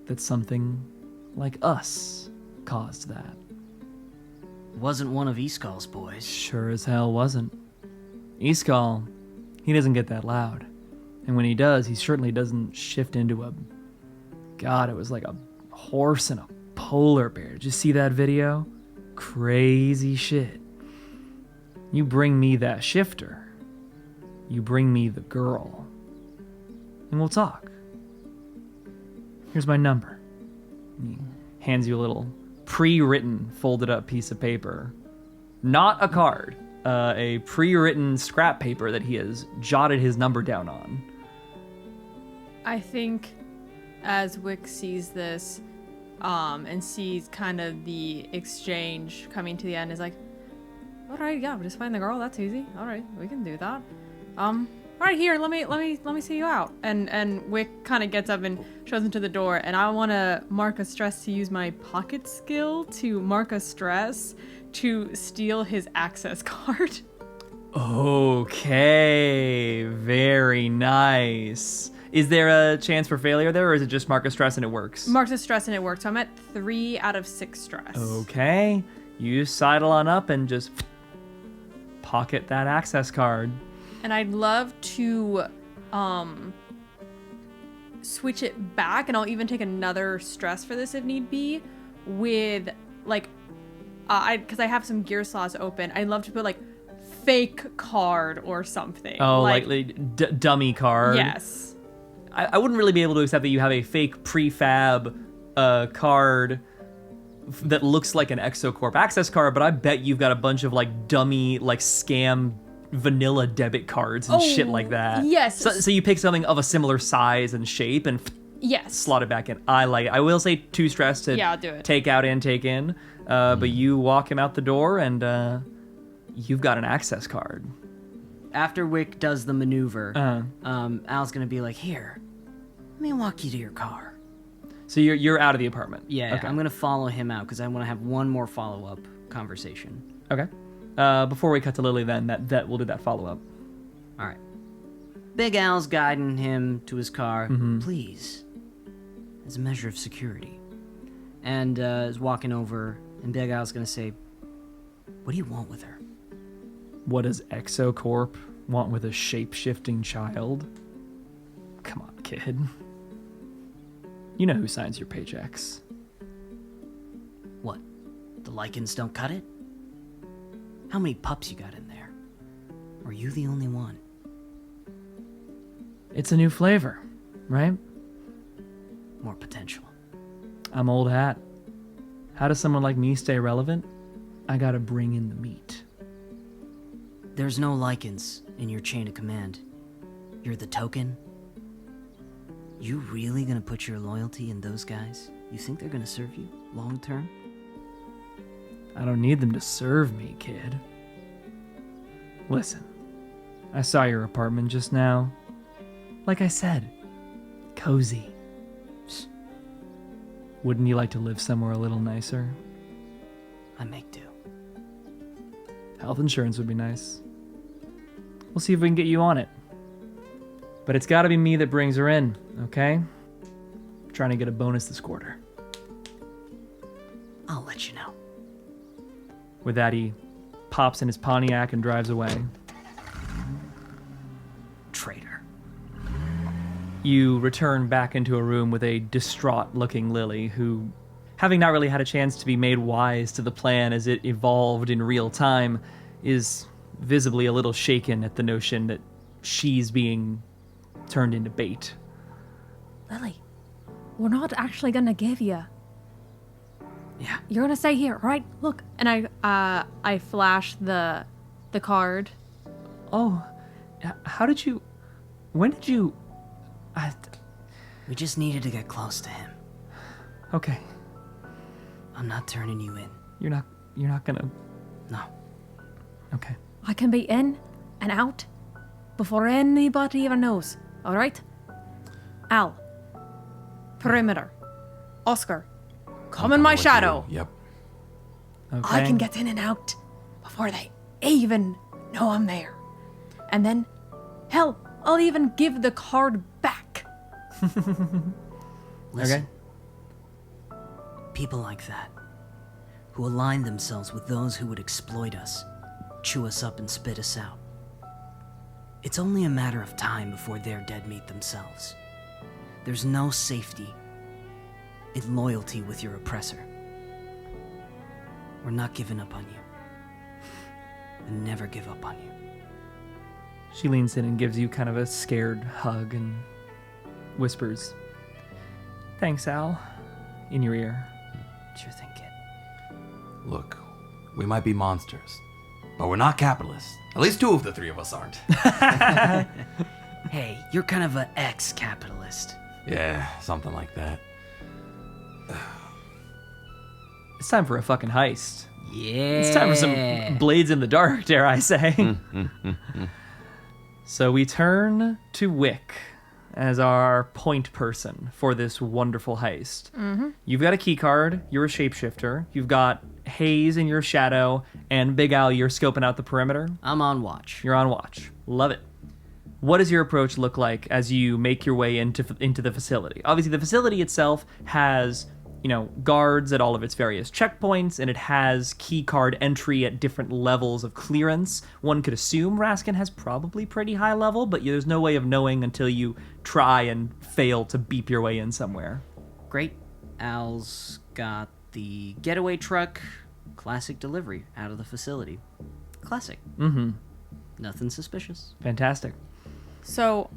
that something like us caused that. Wasn't one of Escal's boys. Sure as hell wasn't. Escal, he doesn't get that loud. And when he does, he certainly doesn't shift into a... God, it was like a horse and a polar bear. Did you see that video? Crazy shit. You bring me that shifter. You bring me the girl. And we'll talk. Here's my number. He hands you a little pre-written, folded up piece of paper. Not a card. A pre-written scrap paper that he has jotted his number down on. I think as Wick sees this and sees kind of the exchange coming to the end, is like, all right, yeah, we just find the girl. That's easy. All right, we can do that. All right, here, let me see you out. And Wick kind of gets up and shows him to the door. And I want to mark a stress to use my pocket skill to mark a stress to steal his access card. Okay, very nice. Is there a chance for failure there, or is it just mark a stress and it works? Marks a stress and it works. So I'm at 3 out of 6 stress. Okay, you sidle on up and just pocket that access card. And I'd love to switch it back, and I'll even take another stress for this if need be, with like, because I have some gear slots open. I'd love to put like fake card or something. Oh, like dummy card. Yes. I wouldn't really be able to accept that you have a fake prefab card that looks like an ExoCorp access card, but I bet you've got a bunch of like dummy, like scam vanilla debit cards and shit like that. Yes. So you pick something of a similar size and shape and Yes. slot it back in. I like it. I will say 2 stress to Yeah, I'll do it. take out and take in, but you walk him out the door and you've got an access card. after Wick does the maneuver, Uh-huh. Al's gonna be like, here, let me walk you to your car. So you're out of the apartment. Yeah, Okay. I'm gonna follow him out because I want to have one more follow-up conversation. Okay. Before we cut to Lily, then that we'll do that follow up. All right. Big Al's guiding him to his car. Please, as a measure of security, and is walking over, and Big Al's gonna say, "What do you want with her?" What does ExoCorp want with a shape-shifting child? Come on, kid. You know who signs your paychecks. What? The lichens don't cut it? How many pups you got in there? Or are you the only one? It's a new flavor, right? More potential. I'm old hat. How does someone like me stay relevant? I gotta bring in the meat. There's no lichens in your chain of command. You're the token. You really gonna put your loyalty in those guys? You think they're gonna serve you long term? I don't need them to serve me, kid. Listen, I saw your apartment just now. Like I said, cozy. Wouldn't you like to live somewhere a little nicer? I make do. Health insurance would be nice. We'll see if we can get you on it. But it's gotta be me that brings her in, okay? I'm trying to get a bonus this quarter. I'll let you know. With that, he pops in his Pontiac and drives away. Traitor. You return back into a room with a distraught-looking Lily who, having not really had a chance to be made wise to the plan as it evolved in real time, is visibly a little shaken at the notion that she's being turned into bait. Lily, we're not actually gonna give you. Yeah. You're gonna stay here, right? Look. And I flash the card. Oh, how did you... When did you... We just needed to get close to him. Okay, I'm not turning you in. you're not gonna... No. Okay. I can be in and out before anybody even knows, alright? Al. Perimeter. Oscar. Come in my shadow. Yep. Okay. I can get in and out before they even know I'm there. And then, hell, I'll even give the card back. Listen. People like that, who align themselves with those who would exploit us, chew us up and spit us out. It's only a matter of time before they're dead meat themselves. There's no safety in loyalty with your oppressor. We're not giving up on you. And never give up on you. She leans in and gives you kind of a scared hug and whispers, "Thanks, Al," in your ear. Sure thing, kid. Look, we might be monsters, but we're not capitalists. At least two of the three of us aren't. Hey, you're kind of an ex-capitalist. Yeah, something like that. It's time for a fucking heist. Yeah. It's time for some blades in the dark, dare I say. So we turn to Wick as our point person for this wonderful heist. You've got a key card, you're a shapeshifter, you've got Haze in your shadow, and Big Al, you're scoping out the perimeter. I'm on watch. You're on watch. Love it. What does your approach look like as you make your way into the facility? Obviously, the facility itself has, guards at all of its various checkpoints, and it has key card entry at different levels of clearance. One could assume Raskin has probably pretty high level, but there's no way of knowing until you try and fail to beep your way in somewhere. Great. Al's got the getaway truck, classic delivery out of the facility. Classic. Nothing suspicious. Fantastic. So,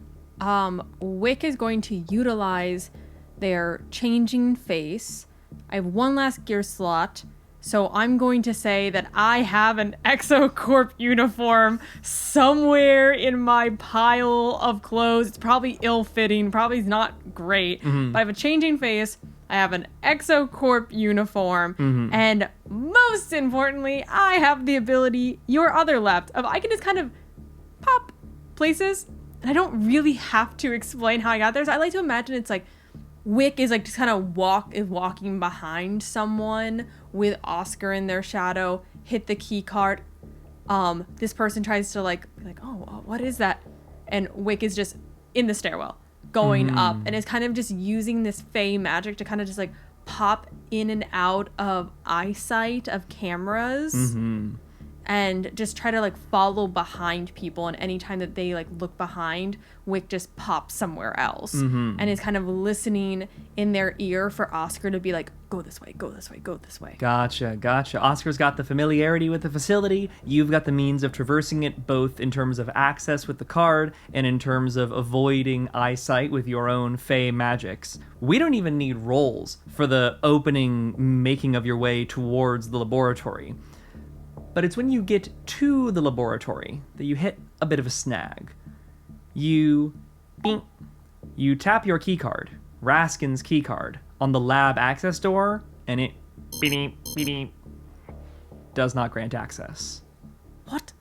Wick is going to utilize their changing face. I have one last gear slot, so I'm going to say that I have an ExoCorp uniform somewhere in my pile of clothes. It's probably ill-fitting, probably not great, but I have a changing face, I have an ExoCorp uniform, and most importantly, I have the ability, your other left, of I can just kind of pop places. And I don't really have to explain how I got there. So I like to imagine it's like Wick is like just kind of walking behind someone with Oscar in their shadow, hit the key card. This person tries to be like, oh, what is that? And Wick is just in the stairwell going up and is kind of just using this fey magic to kind of just like pop in and out of eyesight of cameras and just try to like follow behind people. And anytime that they like look behind, Wick just pops somewhere else and is kind of listening in their ear for Oscar to be like, go this way, go this way, go this way. Gotcha. Oscar's got the familiarity with the facility. You've got the means of traversing it, both in terms of access with the card and in terms of avoiding eyesight with your own fey magics. We don't even need rolls for the opening making of your way towards the laboratory. But it's when you get to the laboratory that you hit a bit of a snag. You tap your keycard, Raskin's keycard, on the lab access door, and it does not grant access. What?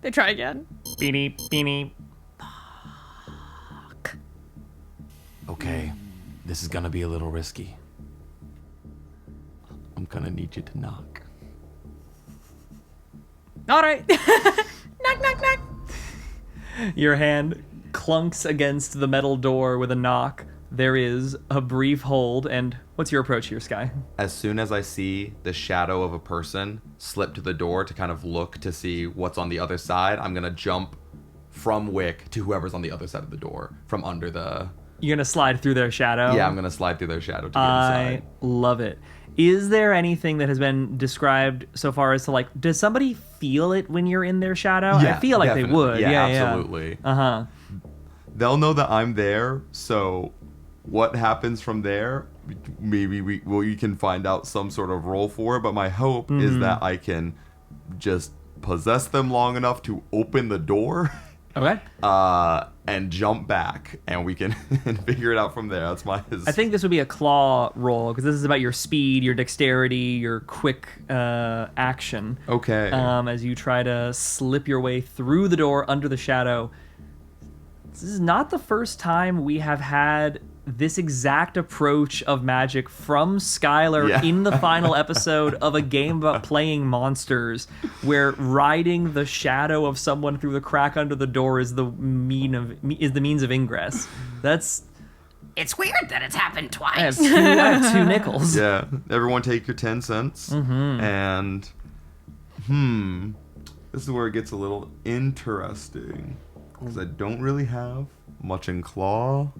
They try again. Fuck. Okay, this is gonna be a little risky. I'm gonna need you to knock. All right. Knock, knock, knock. Your hand clunks against the metal door with a knock. There is a brief hold, and what's your approach here, Sky? As soon as I see the shadow of a person slip to the door to kind of look to see what's on the other side, I'm going to jump from Wick to whoever's on the other side of the door, from under the... You're going to slide through their shadow? Yeah, I'm going to slide through their shadow to get inside. I love it. Is there anything that has been described so far as to, like, does somebody feel it when you're in their shadow? Yeah, I feel like definitely. they would. Yeah, Yeah, absolutely. Uh-huh. They'll know that I'm there, so what happens from there, maybe we can find out some sort of role for it, but my hope is that I can just possess them long enough to open the door. Okay. And jump back, and we can figure it out from there. That's my... I think this would be a claw roll, because this is about your speed, your dexterity, your quick action. Okay. As you try to slip your way through the door under the shadow. This is not the first time we have had this exact approach of magic from Skylar in the final episode of a game about playing monsters, where riding the shadow of someone through the crack under the door is the means of ingress. It's weird that it's happened twice. I have two nickels. Yeah. Everyone take your 10 cents. And this is where it gets a little interesting, because I don't really have much in claw.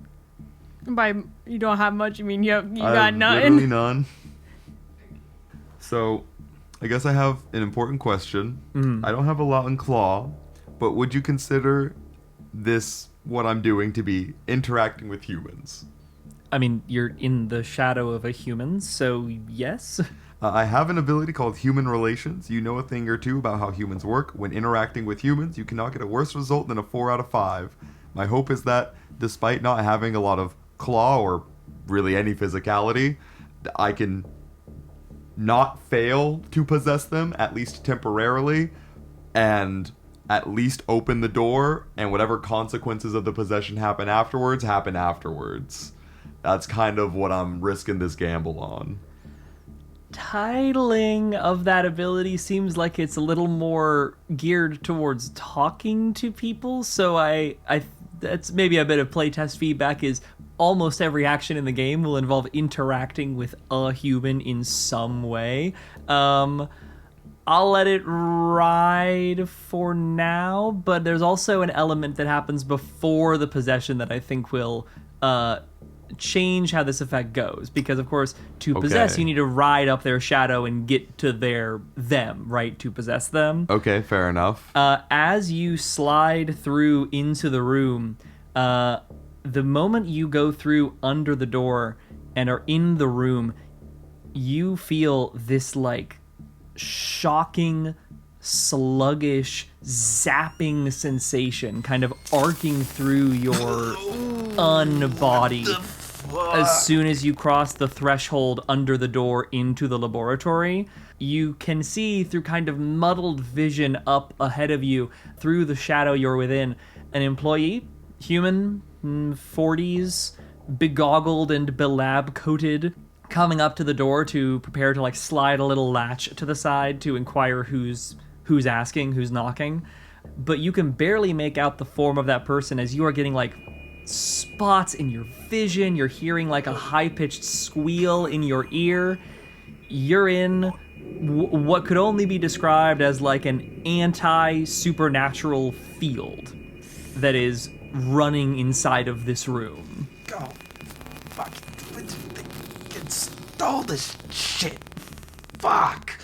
By you don't have much, you mean you got none? Literally none. So, I guess I have an important question. I don't have a lot in claw, but would you consider this, what I'm doing, to be interacting with humans? I mean, you're in the shadow of a human, so yes. I have an ability called Human Relations. You know a thing or two about how humans work. When interacting with humans, you cannot get a worse result than a 4 out of 5. My hope is that, despite not having a lot of claw or really any physicality, I can not fail to possess them, at least temporarily, and at least open the door, and whatever consequences of the possession happen afterwards. That's kind of what I'm risking this gamble on. Titling of that ability seems like it's a little more geared towards talking to people, so I that's maybe a bit of playtest feedback, is almost every action in the game will involve interacting with a human in some way. I'll let it ride for now, but there's also an element that happens before the possession that I think will change how this effect goes, because of course to possess you need to ride up their shadow and get to them, right, to possess them. Okay, fair enough. As you slide through into the room, the moment you go through under the door and are in the room, you feel this like shocking, sluggish, zapping sensation kind of arcing through your unbody as soon as you cross the threshold under the door into the laboratory. You can see through kind of muddled vision up ahead of you through the shadow you're within an employee, human, 40s, begoggled and belab-coated, coming up to the door to prepare to like slide a little latch to the side to inquire who's asking, who's knocking. But you can barely make out the form of that person as you are getting like spots in your vision. You're hearing like a high-pitched squeal in your ear. You're in what could only be described as like an anti-supernatural field that is running inside of this room. Oh, fuck. Install this shit. Fuck.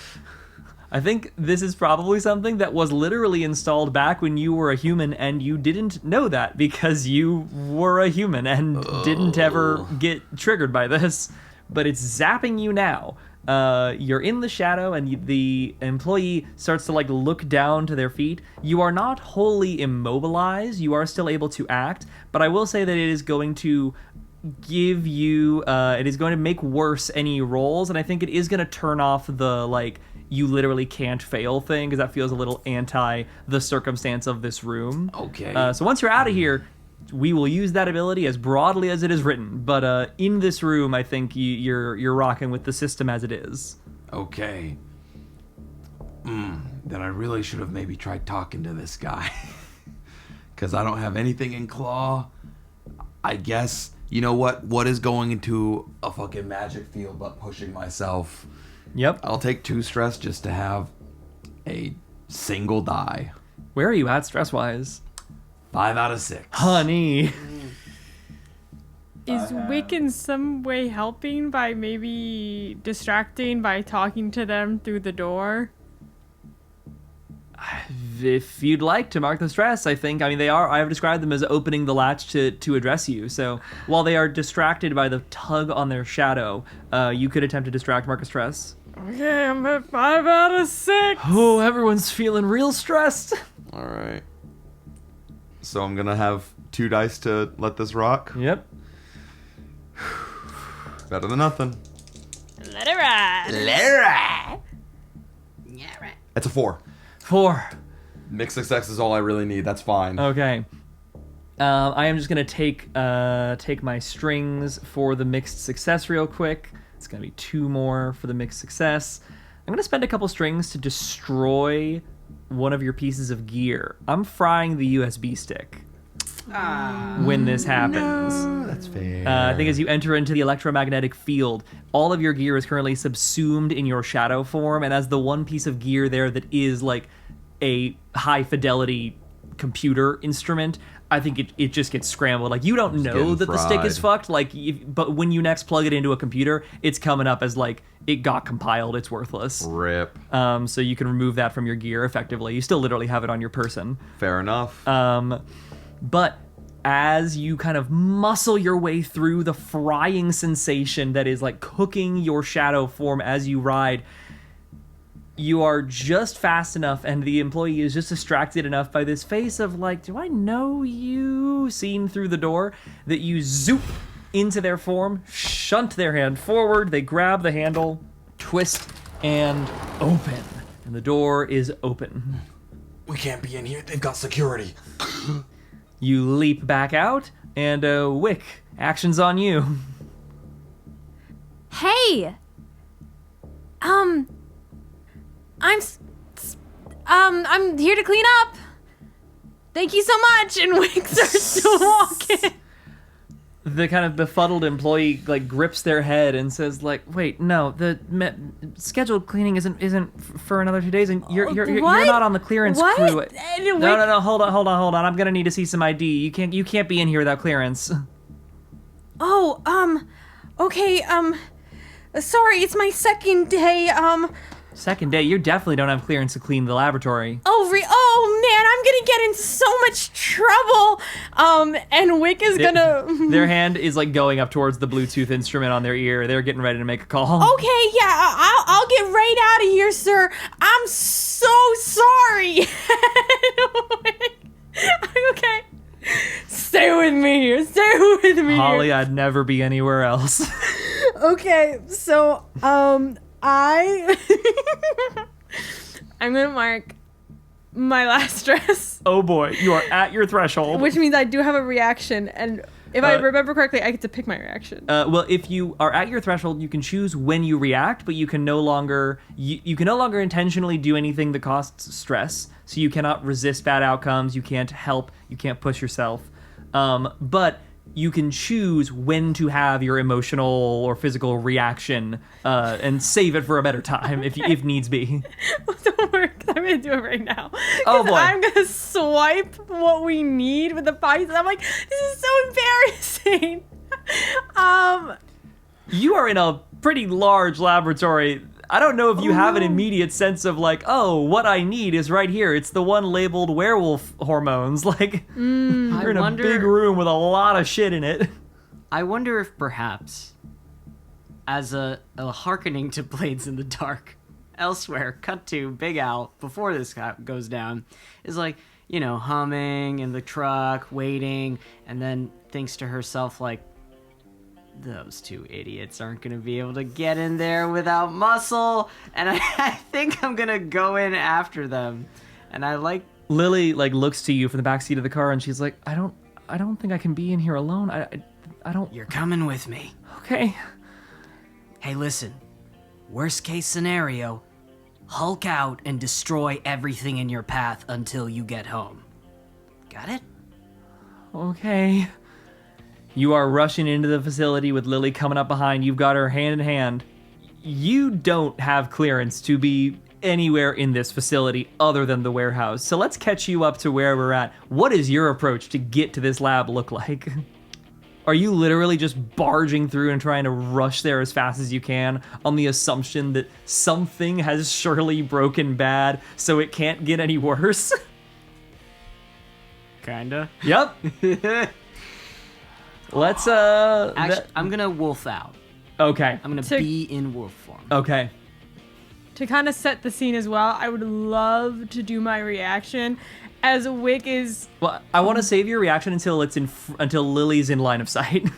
I think this is probably something that was literally installed back when you were a human and you didn't know that because you were a human and didn't ever get triggered by this. But it's zapping you now. You're in the shadow and the employee starts to like look down to their feet. You are not wholly immobilized. You are still able to act. But I will say that it is going to give you, it is going to make worse any rolls. And I think it is going to turn off the like, you literally can't fail thing, because that feels a little anti the circumstance of this room. Okay. So once you're out of here, we will use that ability as broadly as it is written. But in this room, I think you're rocking with the system as it is. Okay. Then I really should have maybe tried talking to this guy. Because I don't have anything in claw. I guess, you know what is going into a fucking magic field but pushing myself? Yep. I'll take 2 stress just to have a single die. Where are you at stress-wise? 5 out of 6. Honey. Is Wick in some way helping by maybe distracting by talking to them through the door? If you'd like to mark the stress, I think. I mean, I have described them as opening the latch to address you. So while they are distracted by the tug on their shadow, you could attempt to distract, mark a stress. Okay, I'm at 5 out of 6. Oh, everyone's feeling real stressed. All right. So I'm going to have 2 dice to let this rock. Yep. Better than nothing. Let it ride. It's a 4. 4. Mixed success is all I really need. That's fine. Okay. I am just gonna take my strings for the mixed success real quick. It's gonna be 2 more for the mixed success. I'm gonna spend a couple strings to destroy one of your pieces of gear. I'm frying the USB stick when this happens. No, that's fair. I think as you enter into the electromagnetic field, all of your gear is currently subsumed in your shadow form, and as the one piece of gear there that is like a high fidelity computer instrument, I think it just gets scrambled. Like, you don't know that the stick is fucked, like, but when you next plug it into a computer, it's coming up as like, it got compiled, it's worthless. Rip. So you can remove that from your gear effectively. You still literally have it on your person. Fair enough. But as you kind of muscle your way through the frying sensation that is like cooking your shadow form as you ride, you are just fast enough, and the employee is just distracted enough by this face of like, do I know you, seen through the door, that you zoop into their form, shunt their hand forward, they grab the handle, twist, and open. And the door is open. We can't be in here. They've got security. You leap back out, and Wick, action's on you. Hey! I'm here to clean up. Thank you so much. And Wick starts to walk in. The kind of befuddled employee like grips their head and says like, "Wait, no, the scheduled cleaning isn't for another 2 days, and you're not on the clearance crew." No, hold on. I'm gonna need to see some ID. You can't be in here without clearance. Oh, okay, sorry, it's my second day, Second day, you definitely don't have clearance to clean the laboratory. Oh man, I'm gonna get into so much trouble. And Wick is gonna... Their hand is like going up towards the Bluetooth instrument on their ear. They're getting ready to make a call. Okay, yeah, I'll get right out of here, sir. I'm so sorry. Okay. Stay with me here. Stay with me Holly, here. I'd never be anywhere else. Okay, so, I'm gonna mark my last stress. Oh boy, you are at your threshold. Which means I do have a reaction, and if I remember correctly, I get to pick my reaction. Well, if you are at your threshold, you can choose when you react, but you can no longer you can no longer intentionally do anything that costs stress. So you cannot resist bad outcomes. You can't help. You can't push yourself. But you can choose when to have your emotional or physical reaction and save it for a better time if needs be. Well, don't worry, 'cause I'm gonna do it right now. Oh, boy. I'm gonna swipe what we need with the pies. I'm like, this is so embarrassing. You are in a pretty large laboratory. I don't know if you have an immediate sense of like, oh, what I need is right here. It's the one labeled werewolf hormones. Like, you're in a big room with a lot of shit in it. I wonder if perhaps, as a hearkening to Blades in the Dark, elsewhere, cut to Big Al, before this goes down, is like, you know, humming in the truck, waiting, and then thinks to herself like, those two idiots aren't going to be able to get in there without muscle, and I think I'm going to go in after them. And I like... Lily, like, looks to you from the backseat of the car, and she's like, I don't think I can be in here alone. I don't... You're coming with me. Okay. Hey, listen. Worst case scenario, Hulk out and destroy everything in your path until you get home. Got it? Okay. You are rushing into the facility with Lily coming up behind. You've got her hand in hand. You don't have clearance to be anywhere in this facility other than the warehouse. So let's catch you up to where we're at. What is your approach to get to this lab look like? Are you literally just barging through and trying to rush there as fast as you can on the assumption that something has surely broken bad so it can't get any worse? Kinda. Yep. Let's Actually, I'm gonna wolf out. Okay. I'm gonna be in wolf form. Okay. To kind of set the scene as well, I would love to do my reaction as Wick is... Well, I want to save your reaction until it's until Lily's in line of sight.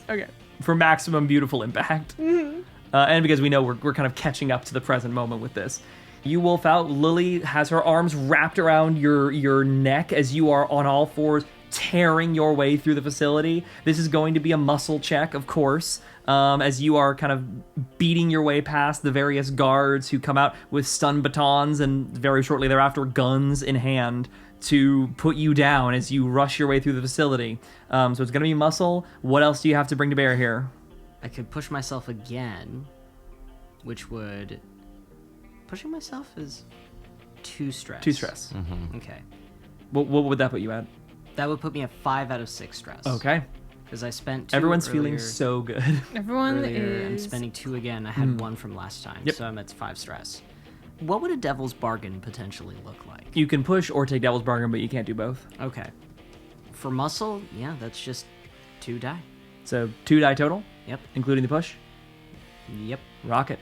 Okay. For maximum beautiful impact. Mm-hmm. And because we know we're kind of catching up to the present moment with this. You wolf out. Lily has her arms wrapped around your neck as you are on all fours, tearing your way through the facility. This is going to be a muscle check, of course, as you are kind of beating your way past the various guards who come out with stun batons and very shortly thereafter guns in hand to put you down as you rush your way through the facility. So it's going to be muscle. What else do you have to bring to bear here? I could push myself again, which would... Pushing myself is 2 stress. 2 stress. Mm-hmm. Okay. What would that put you at? That would put me at 5 out of 6 stress. Okay. Because I spent 2 Everyone's earlier, feeling so good. Everyone earlier. I'm is... spending 2 again. I had 1 from last time, Yep. so I'm at 5 stress. What would a devil's bargain potentially look like? You can push or take devil's bargain, but you can't do both. Okay. For muscle, yeah, that's just 2 die. So 2 die total? Yep. Including the push? Yep. Rocket.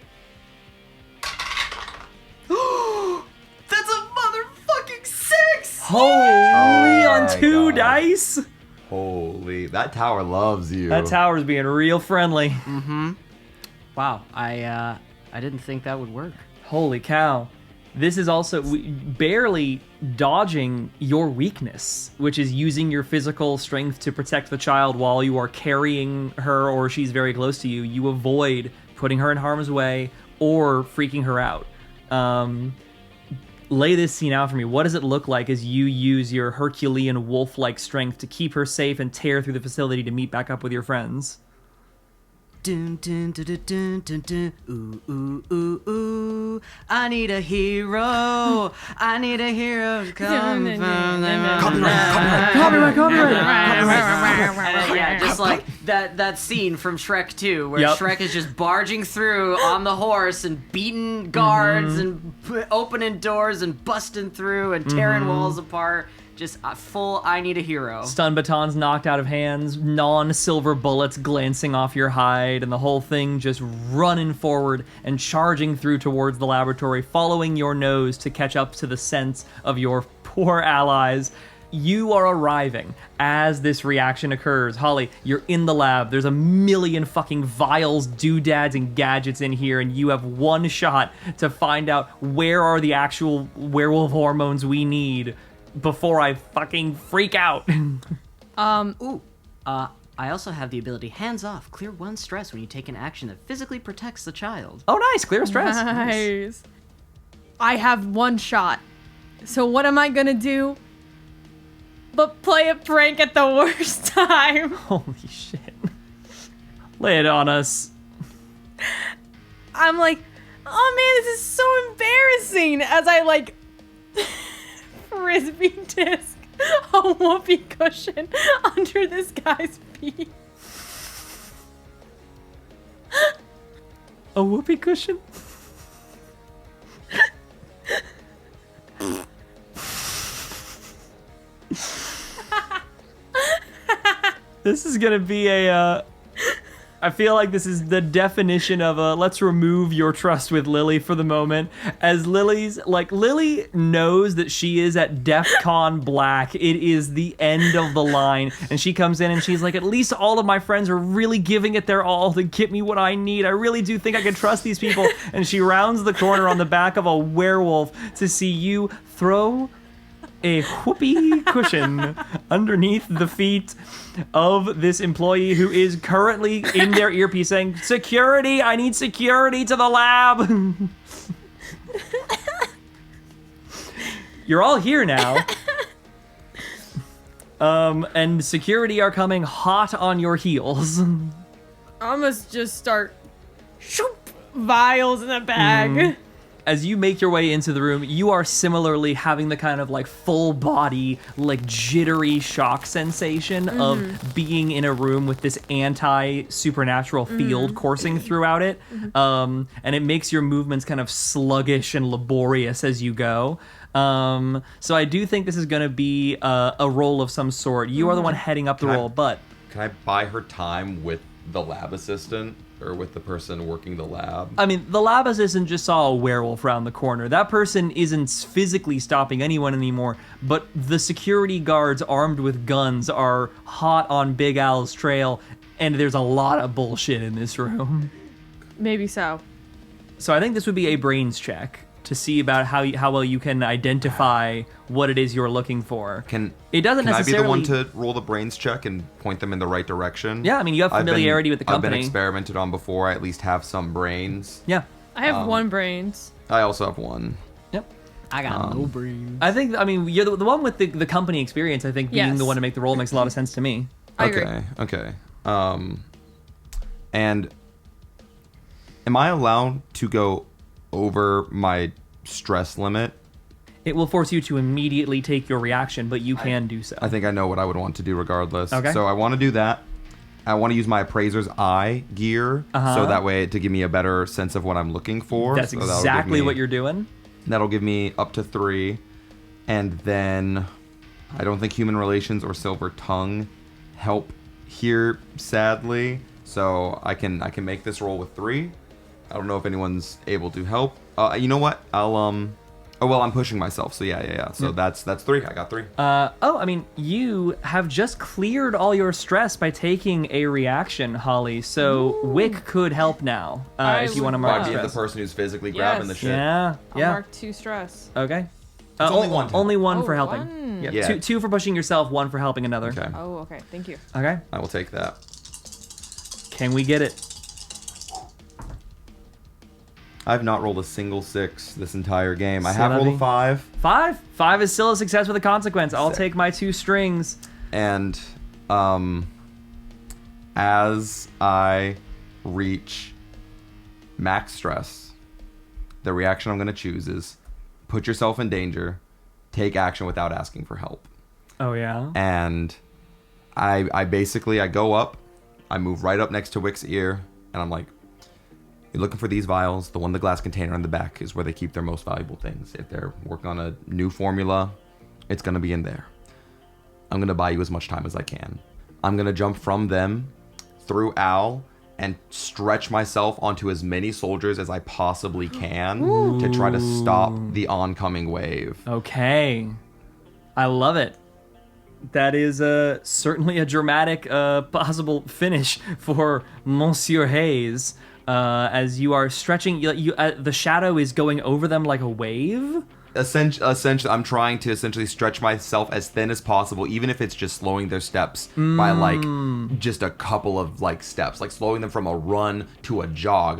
That's a motherfucking 6! Holy on my 2 God. dice? Holy, that tower loves you. That tower's being real friendly. Mm-hmm. Wow, I didn't think that would work. Holy cow. This is also barely dodging your weakness, which is using your physical strength to protect the child while you are carrying her or she's very close to you. You avoid putting her in harm's way or freaking her out. Lay this scene out for me. What does it look like as you use your Herculean wolf-like strength to keep her safe and tear through the facility to meet back up with your friends? Dun, dun, dun, dun, dun, dun, dun. Ooh, ooh, ooh, ooh. I need a hero. I need a hero to come from the Copyright. Yeah, just like that scene from Shrek 2 where Yep. Shrek is just barging through on the horse and beating guards and opening doors and busting through and tearing walls apart. Just full I need a hero. Stun batons knocked out of hands, non-silver bullets glancing off your hide, and the whole thing just running forward and charging through towards the laboratory, following your nose to catch up to the sense of your poor allies. you are arriving as this reaction occurs. Holly, you're in the lab. There's a million fucking vials, doodads, and gadgets in here, and you have one shot to find out where are the actual werewolf hormones we need before I fucking freak out. I also have the ability hands off, clear 1 stress when you take an action that physically protects the child. Oh, nice. Clear stress. Nice. I have 1 shot. So what am I gonna do but play a prank at the worst time? Holy shit. Lay it on us. I'm like, oh man, this is so embarrassing as I like frisbee disc a whoopee cushion under this guy's feet. A whoopee cushion? This is gonna be I feel like this is the definition of let's remove your trust with Lily for the moment. As Lily knows that she is at DEFCON black. It is the end of the line. And she comes in and she's like, at least all of my friends are really giving it their all to get me what I need. I really do think I can trust these people. And she rounds the corner on the back of a werewolf to see you throw a whoopee cushion underneath the feet of this employee who is currently in their earpiece saying, security, I need security to the lab. You're all here now. And security are coming hot on your heels. I must just start shoop, vials in a bag. As you make your way into the room, you are similarly having the kind of like full body, like jittery shock sensation of being in a room with this anti-supernatural field coursing throughout it. And it makes your movements kind of sluggish and laborious as you go. So I do think this is going to be a role of some sort. You are the one heading up the role, but... Can I buy her time with the lab assistant? Or with the person working the lab? I mean, the lab assistant just saw a werewolf around the corner. That person isn't physically stopping anyone anymore, but the security guards armed with guns are hot on Big Al's trail, and there's a lot of bullshit in this room. Maybe so. So I think this would be a brains check to see about how well you can identify what it is you're looking for. It doesn't necessarily... I be the one to roll the brains check and point them in the right direction? Yeah, I mean, you have familiarity with the company. I've been experimented on before. I at least have some brains. Yeah. I have 1 brains. I also have 1. Yep. I got no brains. I think, I mean, you're the one with the company experience, I think being the one to make the roll makes a lot of sense to me. I agree. Okay. And am I allowed to go over my stress limit? It will force you to immediately take your reaction, but you can do so. I think I know what I would want to do regardless. Okay. So I want to do that. I want to use my appraiser's eye gear, so that way to give me a better sense of what I'm looking for. That's exactly what you're doing. That'll give me up to 3. And then I don't think human relations or silver tongue help here, sadly. So I can make this roll with 3. I don't know if anyone's able to help. You know what? I'll Oh well, I'm pushing myself. So yeah. So that's 3. I got 3. I mean, you have just cleared all your stress by taking a reaction, Holly. So Wick could help now if you want to mark the stress. person who's physically grabbing the shit. Yeah. I'll mark 2 stress. Okay. Only 1. Only 1 for Oh, helping. 1. Yeah. Two for pushing yourself, 1 for helping another. Okay. Oh, okay. Thank you. Okay. I will take that. Can we get it? I've not rolled a single 6 this entire game. I So have that'd rolled a be- 5. 5? 5 is still a success with a consequence. I'll Sick. take my 2 strings. And as I reach max stress, the reaction I'm going to choose is put yourself in danger, take action without asking for help. Oh, yeah? And I basically, I go up, I move right up next to Wick's ear, and I'm like, you're looking for these vials. The one in the glass container in the back is where they keep their most valuable things. If they're working on a new formula, it's going to be in there. I'm going to buy you as much time as I can. I'm going to jump from them through Al and stretch myself onto as many soldiers as I possibly can to try to stop the oncoming wave. Okay. I love it. That is certainly a dramatic possible finish for Monsieur Hayes. As you are stretching, the shadow is going over them like a wave. Essentially, I'm trying to essentially stretch myself as thin as possible, even if it's just slowing their steps by like just a couple of like steps, like slowing them from a run to a jog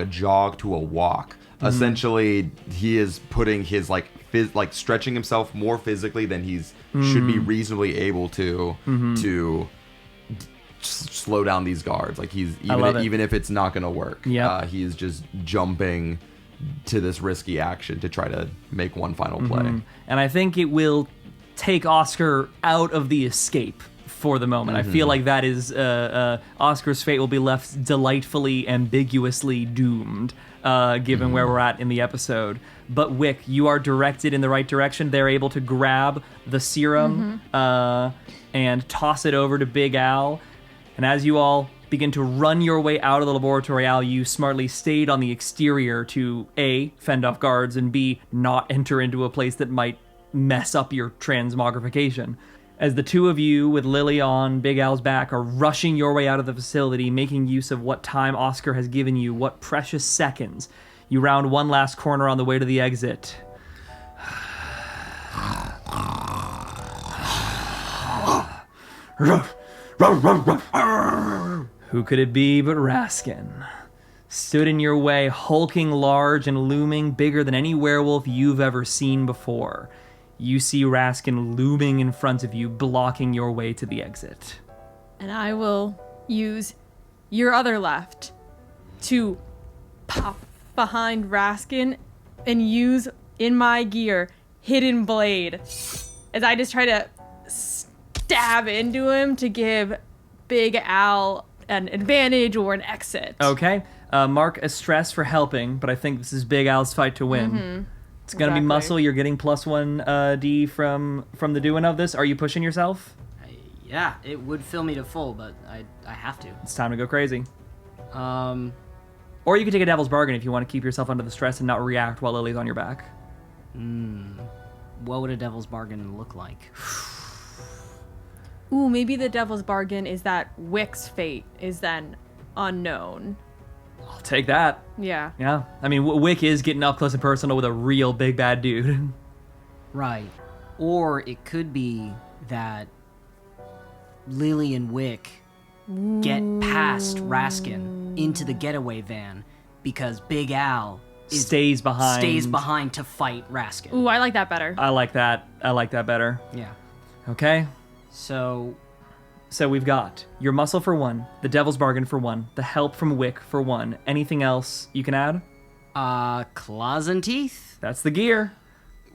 to a walk. Essentially, he is putting his like stretching himself more physically than he's should be reasonably able to slow down these guards. Like he's even if it's not gonna work. Yeah, he is just jumping to this risky action to try to make one final play. And I think it will take Oscar out of the escape for the moment. I feel like that is Oscar's fate will be left delightfully ambiguously doomed, given where we're at in the episode. But Wick, you are directed in the right direction. They're able to grab the serum and toss it over to Big Al. And as you all begin to run your way out of the laboratory, Al, you smartly stayed on the exterior to A, fend off guards, and B, not enter into a place that might mess up your transmogrification. As the two of you, with Lily on Big Al's back, are rushing your way out of the facility, making use of what time Oscar has given you, what precious seconds. You round one last corner on the way to the exit. Who could it be but Raskin? Stood in your way, hulking large and looming, bigger than any werewolf you've ever seen before. You see Raskin looming in front of you, blocking your way to the exit. And I will use your other left to pop behind Raskin and use in my gear Hidden Blade as I just try to stab into him to give Big Al an advantage or an exit. Okay. Mark a stress for helping, but I think this is Big Al's fight to win. It's going to be muscle. You're getting +1 D from the doing of this. Are you pushing yourself? Yeah, it would fill me to full, but I have to. It's time to go crazy. Or you could take a devil's bargain if you want to keep yourself under the stress and not react while Lily's on your back. What would a devil's bargain look like? Ooh, maybe the devil's bargain is that Wick's fate is then unknown. I'll take that. Yeah. Yeah. I mean, Wick is getting up close and personal with a real big bad dude. Right. Or it could be that Lily and Wick get past Raskin into the getaway van because Big Al stays behind to fight Raskin. Ooh, I like that better. I like that better. Yeah. Okay. So we've got your muscle for 1, the devil's bargain for 1, the help from Wick for 1. Anything else you can add? Claws and teeth. That's the gear.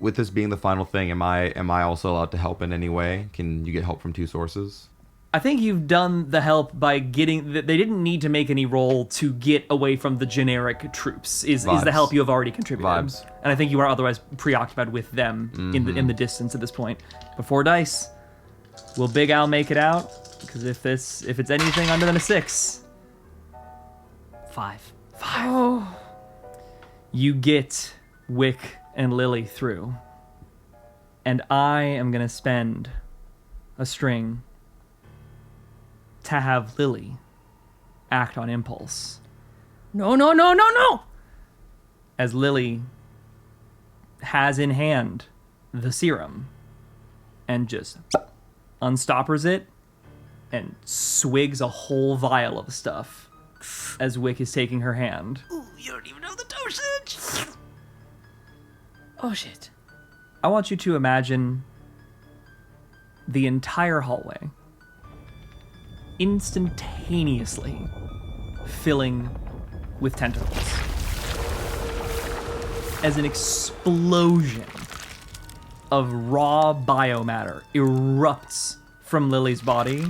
With this being the final thing, am I also allowed to help in any way? Can you get help from 2 sources? I think you've done the help by getting... They didn't need to make any roll to get away from the generic troops, is the help you have already contributed. Vibes. And I think you are otherwise preoccupied with them in the distance at this point. Before dice, will Big Al make it out? Because if it's anything under than a 6... 5. Oh. You get Wick and Lily through. And I am going to spend a string to have Lily act on impulse. No. As Lily has in hand the serum and just unstoppers it and swigs a whole vial of stuff as Wick is taking her hand. Ooh, you don't even know the dosage! Oh, shit. I want you to imagine the entire hallway instantaneously filling with tentacles. As an explosion of raw biomatter erupts from Lily's body,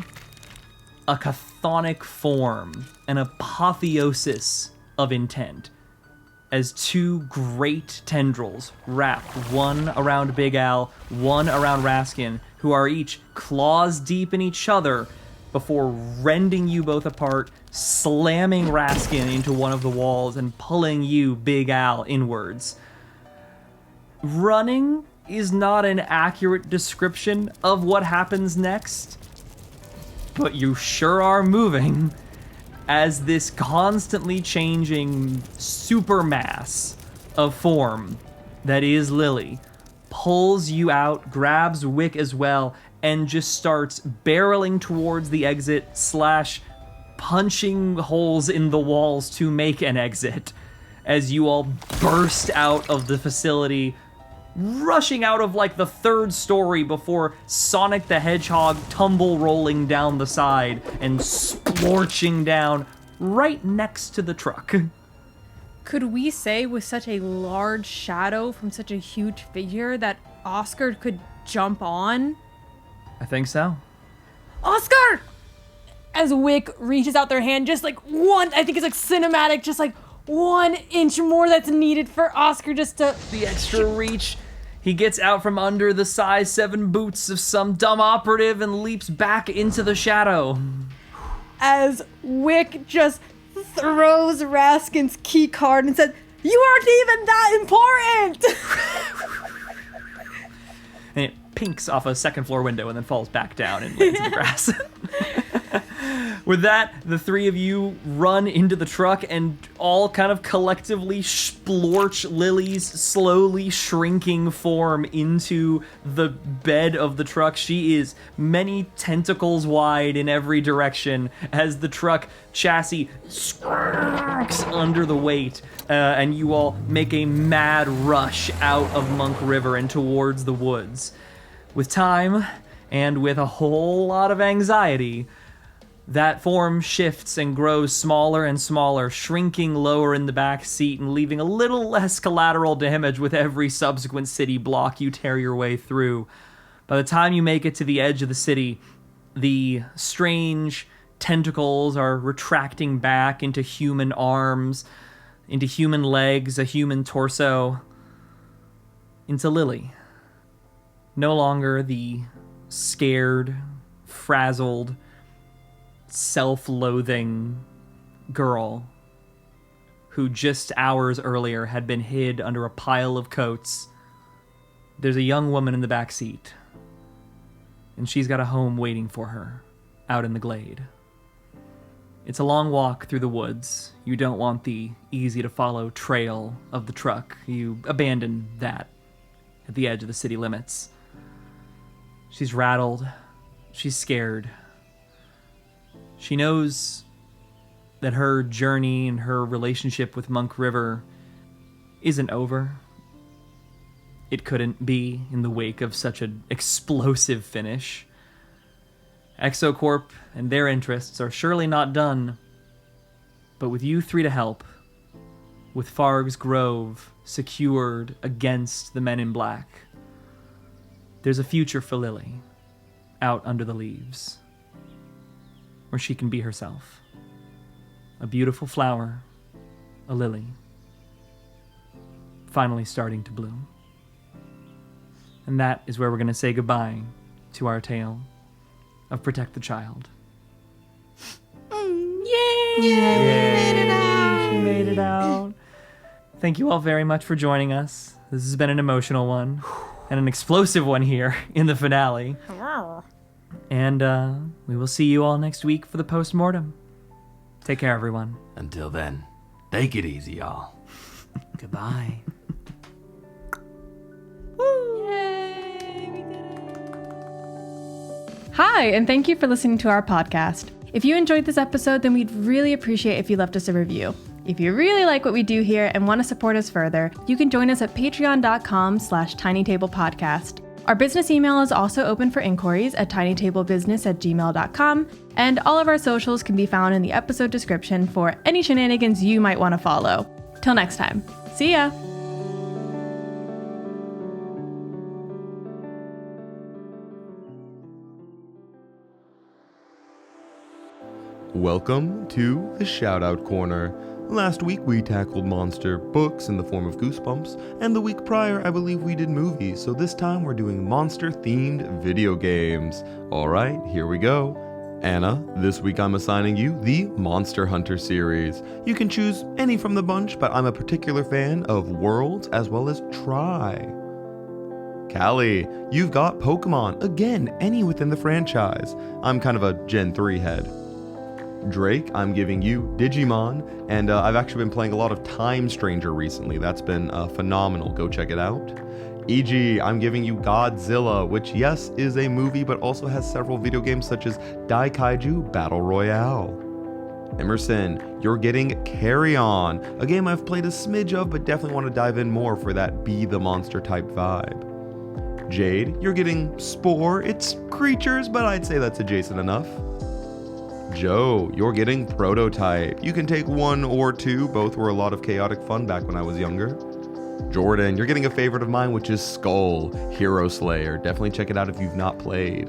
a chthonic form, an apotheosis of intent, as 2 great tendrils wrap, one around Big Al, one around Raskin, who are each claws deep in each other, before rending you both apart, slamming Raskin into one of the walls, and pulling you, Big Al, inwards. Running is not an accurate description of what happens next, but you sure are moving as this constantly changing supermass of form that is Lily pulls you out, grabs Wick as well, and just starts barreling towards the exit / punching holes in the walls to make an exit as you all burst out of the facility, rushing out of like the 3rd story before Sonic the Hedgehog tumble rolling down the side and splorching down right next to the truck. Could we say with such a large shadow from such a huge figure that Oscar could jump on? I think so. Oscar! As Wick reaches out their hand, just like one, I think it's like cinematic, just like 1 inch more that's needed for Oscar just to... The extra reach. He gets out from under the size 7 boots of some dumb operative and leaps back into the shadow. As Wick just throws Raskin's key card and says, "You aren't even that important!" And it pinks off a 2nd floor window and then falls back down and lands in the grass. With that, the 3 of you run into the truck and all kind of collectively splorch Lily's slowly shrinking form into the bed of the truck. She is many tentacles wide in every direction as the truck chassis squirks under the weight, and you all make a mad rush out of Monk River and towards the woods. With time, and with a whole lot of anxiety, that form shifts and grows smaller and smaller, shrinking lower in the back seat and leaving a little less collateral damage with every subsequent city block you tear your way through. By the time you make it to the edge of the city, the strange tentacles are retracting back into human arms, into human legs, a human torso, into Lily. No longer the scared, frazzled, self-loathing girl who just hours earlier had been hid under a pile of coats. There's a young woman in the back seat, and she's got a home waiting for her out in the glade. It's a long walk through the woods. You don't want the easy-to-follow trail of the truck. You abandon that at the edge of the city limits. She's rattled. She's scared. She knows that her journey and her relationship with Monk River isn't over. It couldn't be in the wake of such an explosive finish. ExoCorp and their interests are surely not done, but with you 3 to help, with Farg's Grove secured against the men in black, there's a future for Lily out under the leaves, where she can be herself. A beautiful flower, a lily, finally starting to bloom. And that is where we're going to say goodbye to our tale of Protect the Child. Yay! Yay! She made it out. Thank you all very much for joining us. This has been an emotional one, and an explosive one here in the finale. And we will see you all next week for the post-mortem. Take care, everyone. Until then, take it easy, y'all. Goodbye. Yay! We did it! Hi, and thank you for listening to our podcast. If you enjoyed this episode, then we'd really appreciate if you left us a review. If you really like what we do here and want to support us further, you can join us at patreon.com/tinytablepodcast. Our business email is also open for inquiries at tinytablebusiness@gmail.com, and all of our socials can be found in the episode description for any shenanigans you might want to follow. Till next time, see ya! Welcome to the Shoutout Corner. Last week we tackled monster books in the form of Goosebumps, and the week prior I believe we did movies, so this time we're doing monster-themed video games. Alright, here we go. Anna, this week I'm assigning you the Monster Hunter series. You can choose any from the bunch, but I'm a particular fan of Worlds as well as Try. Callie, you've got Pokemon. Again, any within the franchise. I'm kind of a Gen 3 head. Drake, I'm giving you Digimon, and I've actually been playing a lot of Time Stranger recently. That's been phenomenal. Go check it out. E.g., I'm giving you Godzilla, which yes, is a movie, but also has several video games such as Daikaiju Battle Royale. Emerson, you're getting Carry On, a game I've played a smidge of, but definitely want to dive in more for that Be the Monster type vibe. Jade, you're getting Spore. It's creatures, but I'd say that's adjacent enough. Joe, you're getting Prototype. You can take one or two, both were a lot of chaotic fun back when I was younger. Jordan, you're getting a favorite of mine, which is Skull, Hero Slayer. Definitely check it out if you've not played.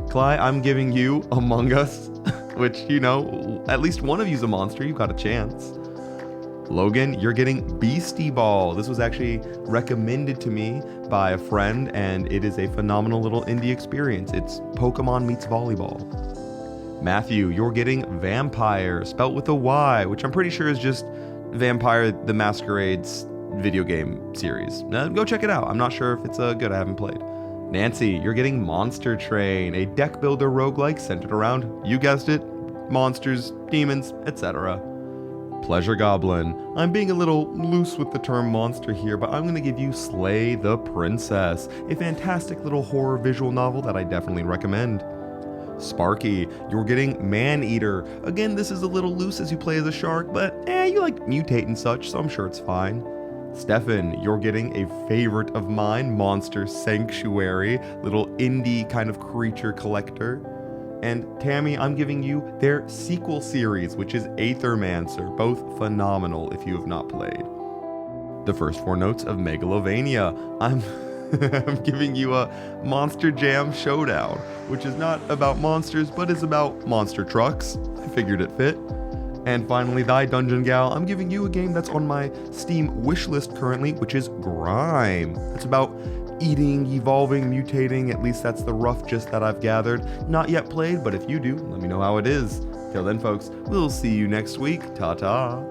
Cly, I'm giving you Among Us, which, you know, at least one of you's a monster, you've got a chance. Logan, you're getting Beastie Ball. This was actually recommended to me by a friend, and it is a phenomenal little indie experience. It's Pokemon meets volleyball. Matthew, you're getting Vampire, spelt with a Y, which I'm pretty sure is just Vampire the Masquerade's video game series. Now, go check it out. I'm not sure if it's good. I haven't played. Nancy, you're getting Monster Train, a deck builder roguelike centered around, you guessed it, monsters, demons, etc. Pleasure Goblin, I'm being a little loose with the term monster here, but I'm going to give you Slay the Princess, a fantastic little horror visual novel that I definitely recommend. Sparky, you're getting Man-Eater. Again, this is a little loose as you play as a shark, but you like mutate and such, so I'm sure it's fine. Stefan, you're getting a favorite of mine, Monster Sanctuary, little indie kind of creature collector. And Tammy, I'm giving you their sequel series, which is Aethermancer, both phenomenal if you have not played. The first 4 notes of Megalovania, I'm giving you a Monster Jam Showdown, which is not about monsters, but is about monster trucks. I figured it fit. And finally, Thy Dungeon Gal, I'm giving you a game that's on my Steam wishlist currently, which is Grime. It's about eating, evolving, mutating, at least that's the rough gist that I've gathered. Not yet played, but if you do, let me know how it is. Till then, folks, we'll see you next week. Ta-ta.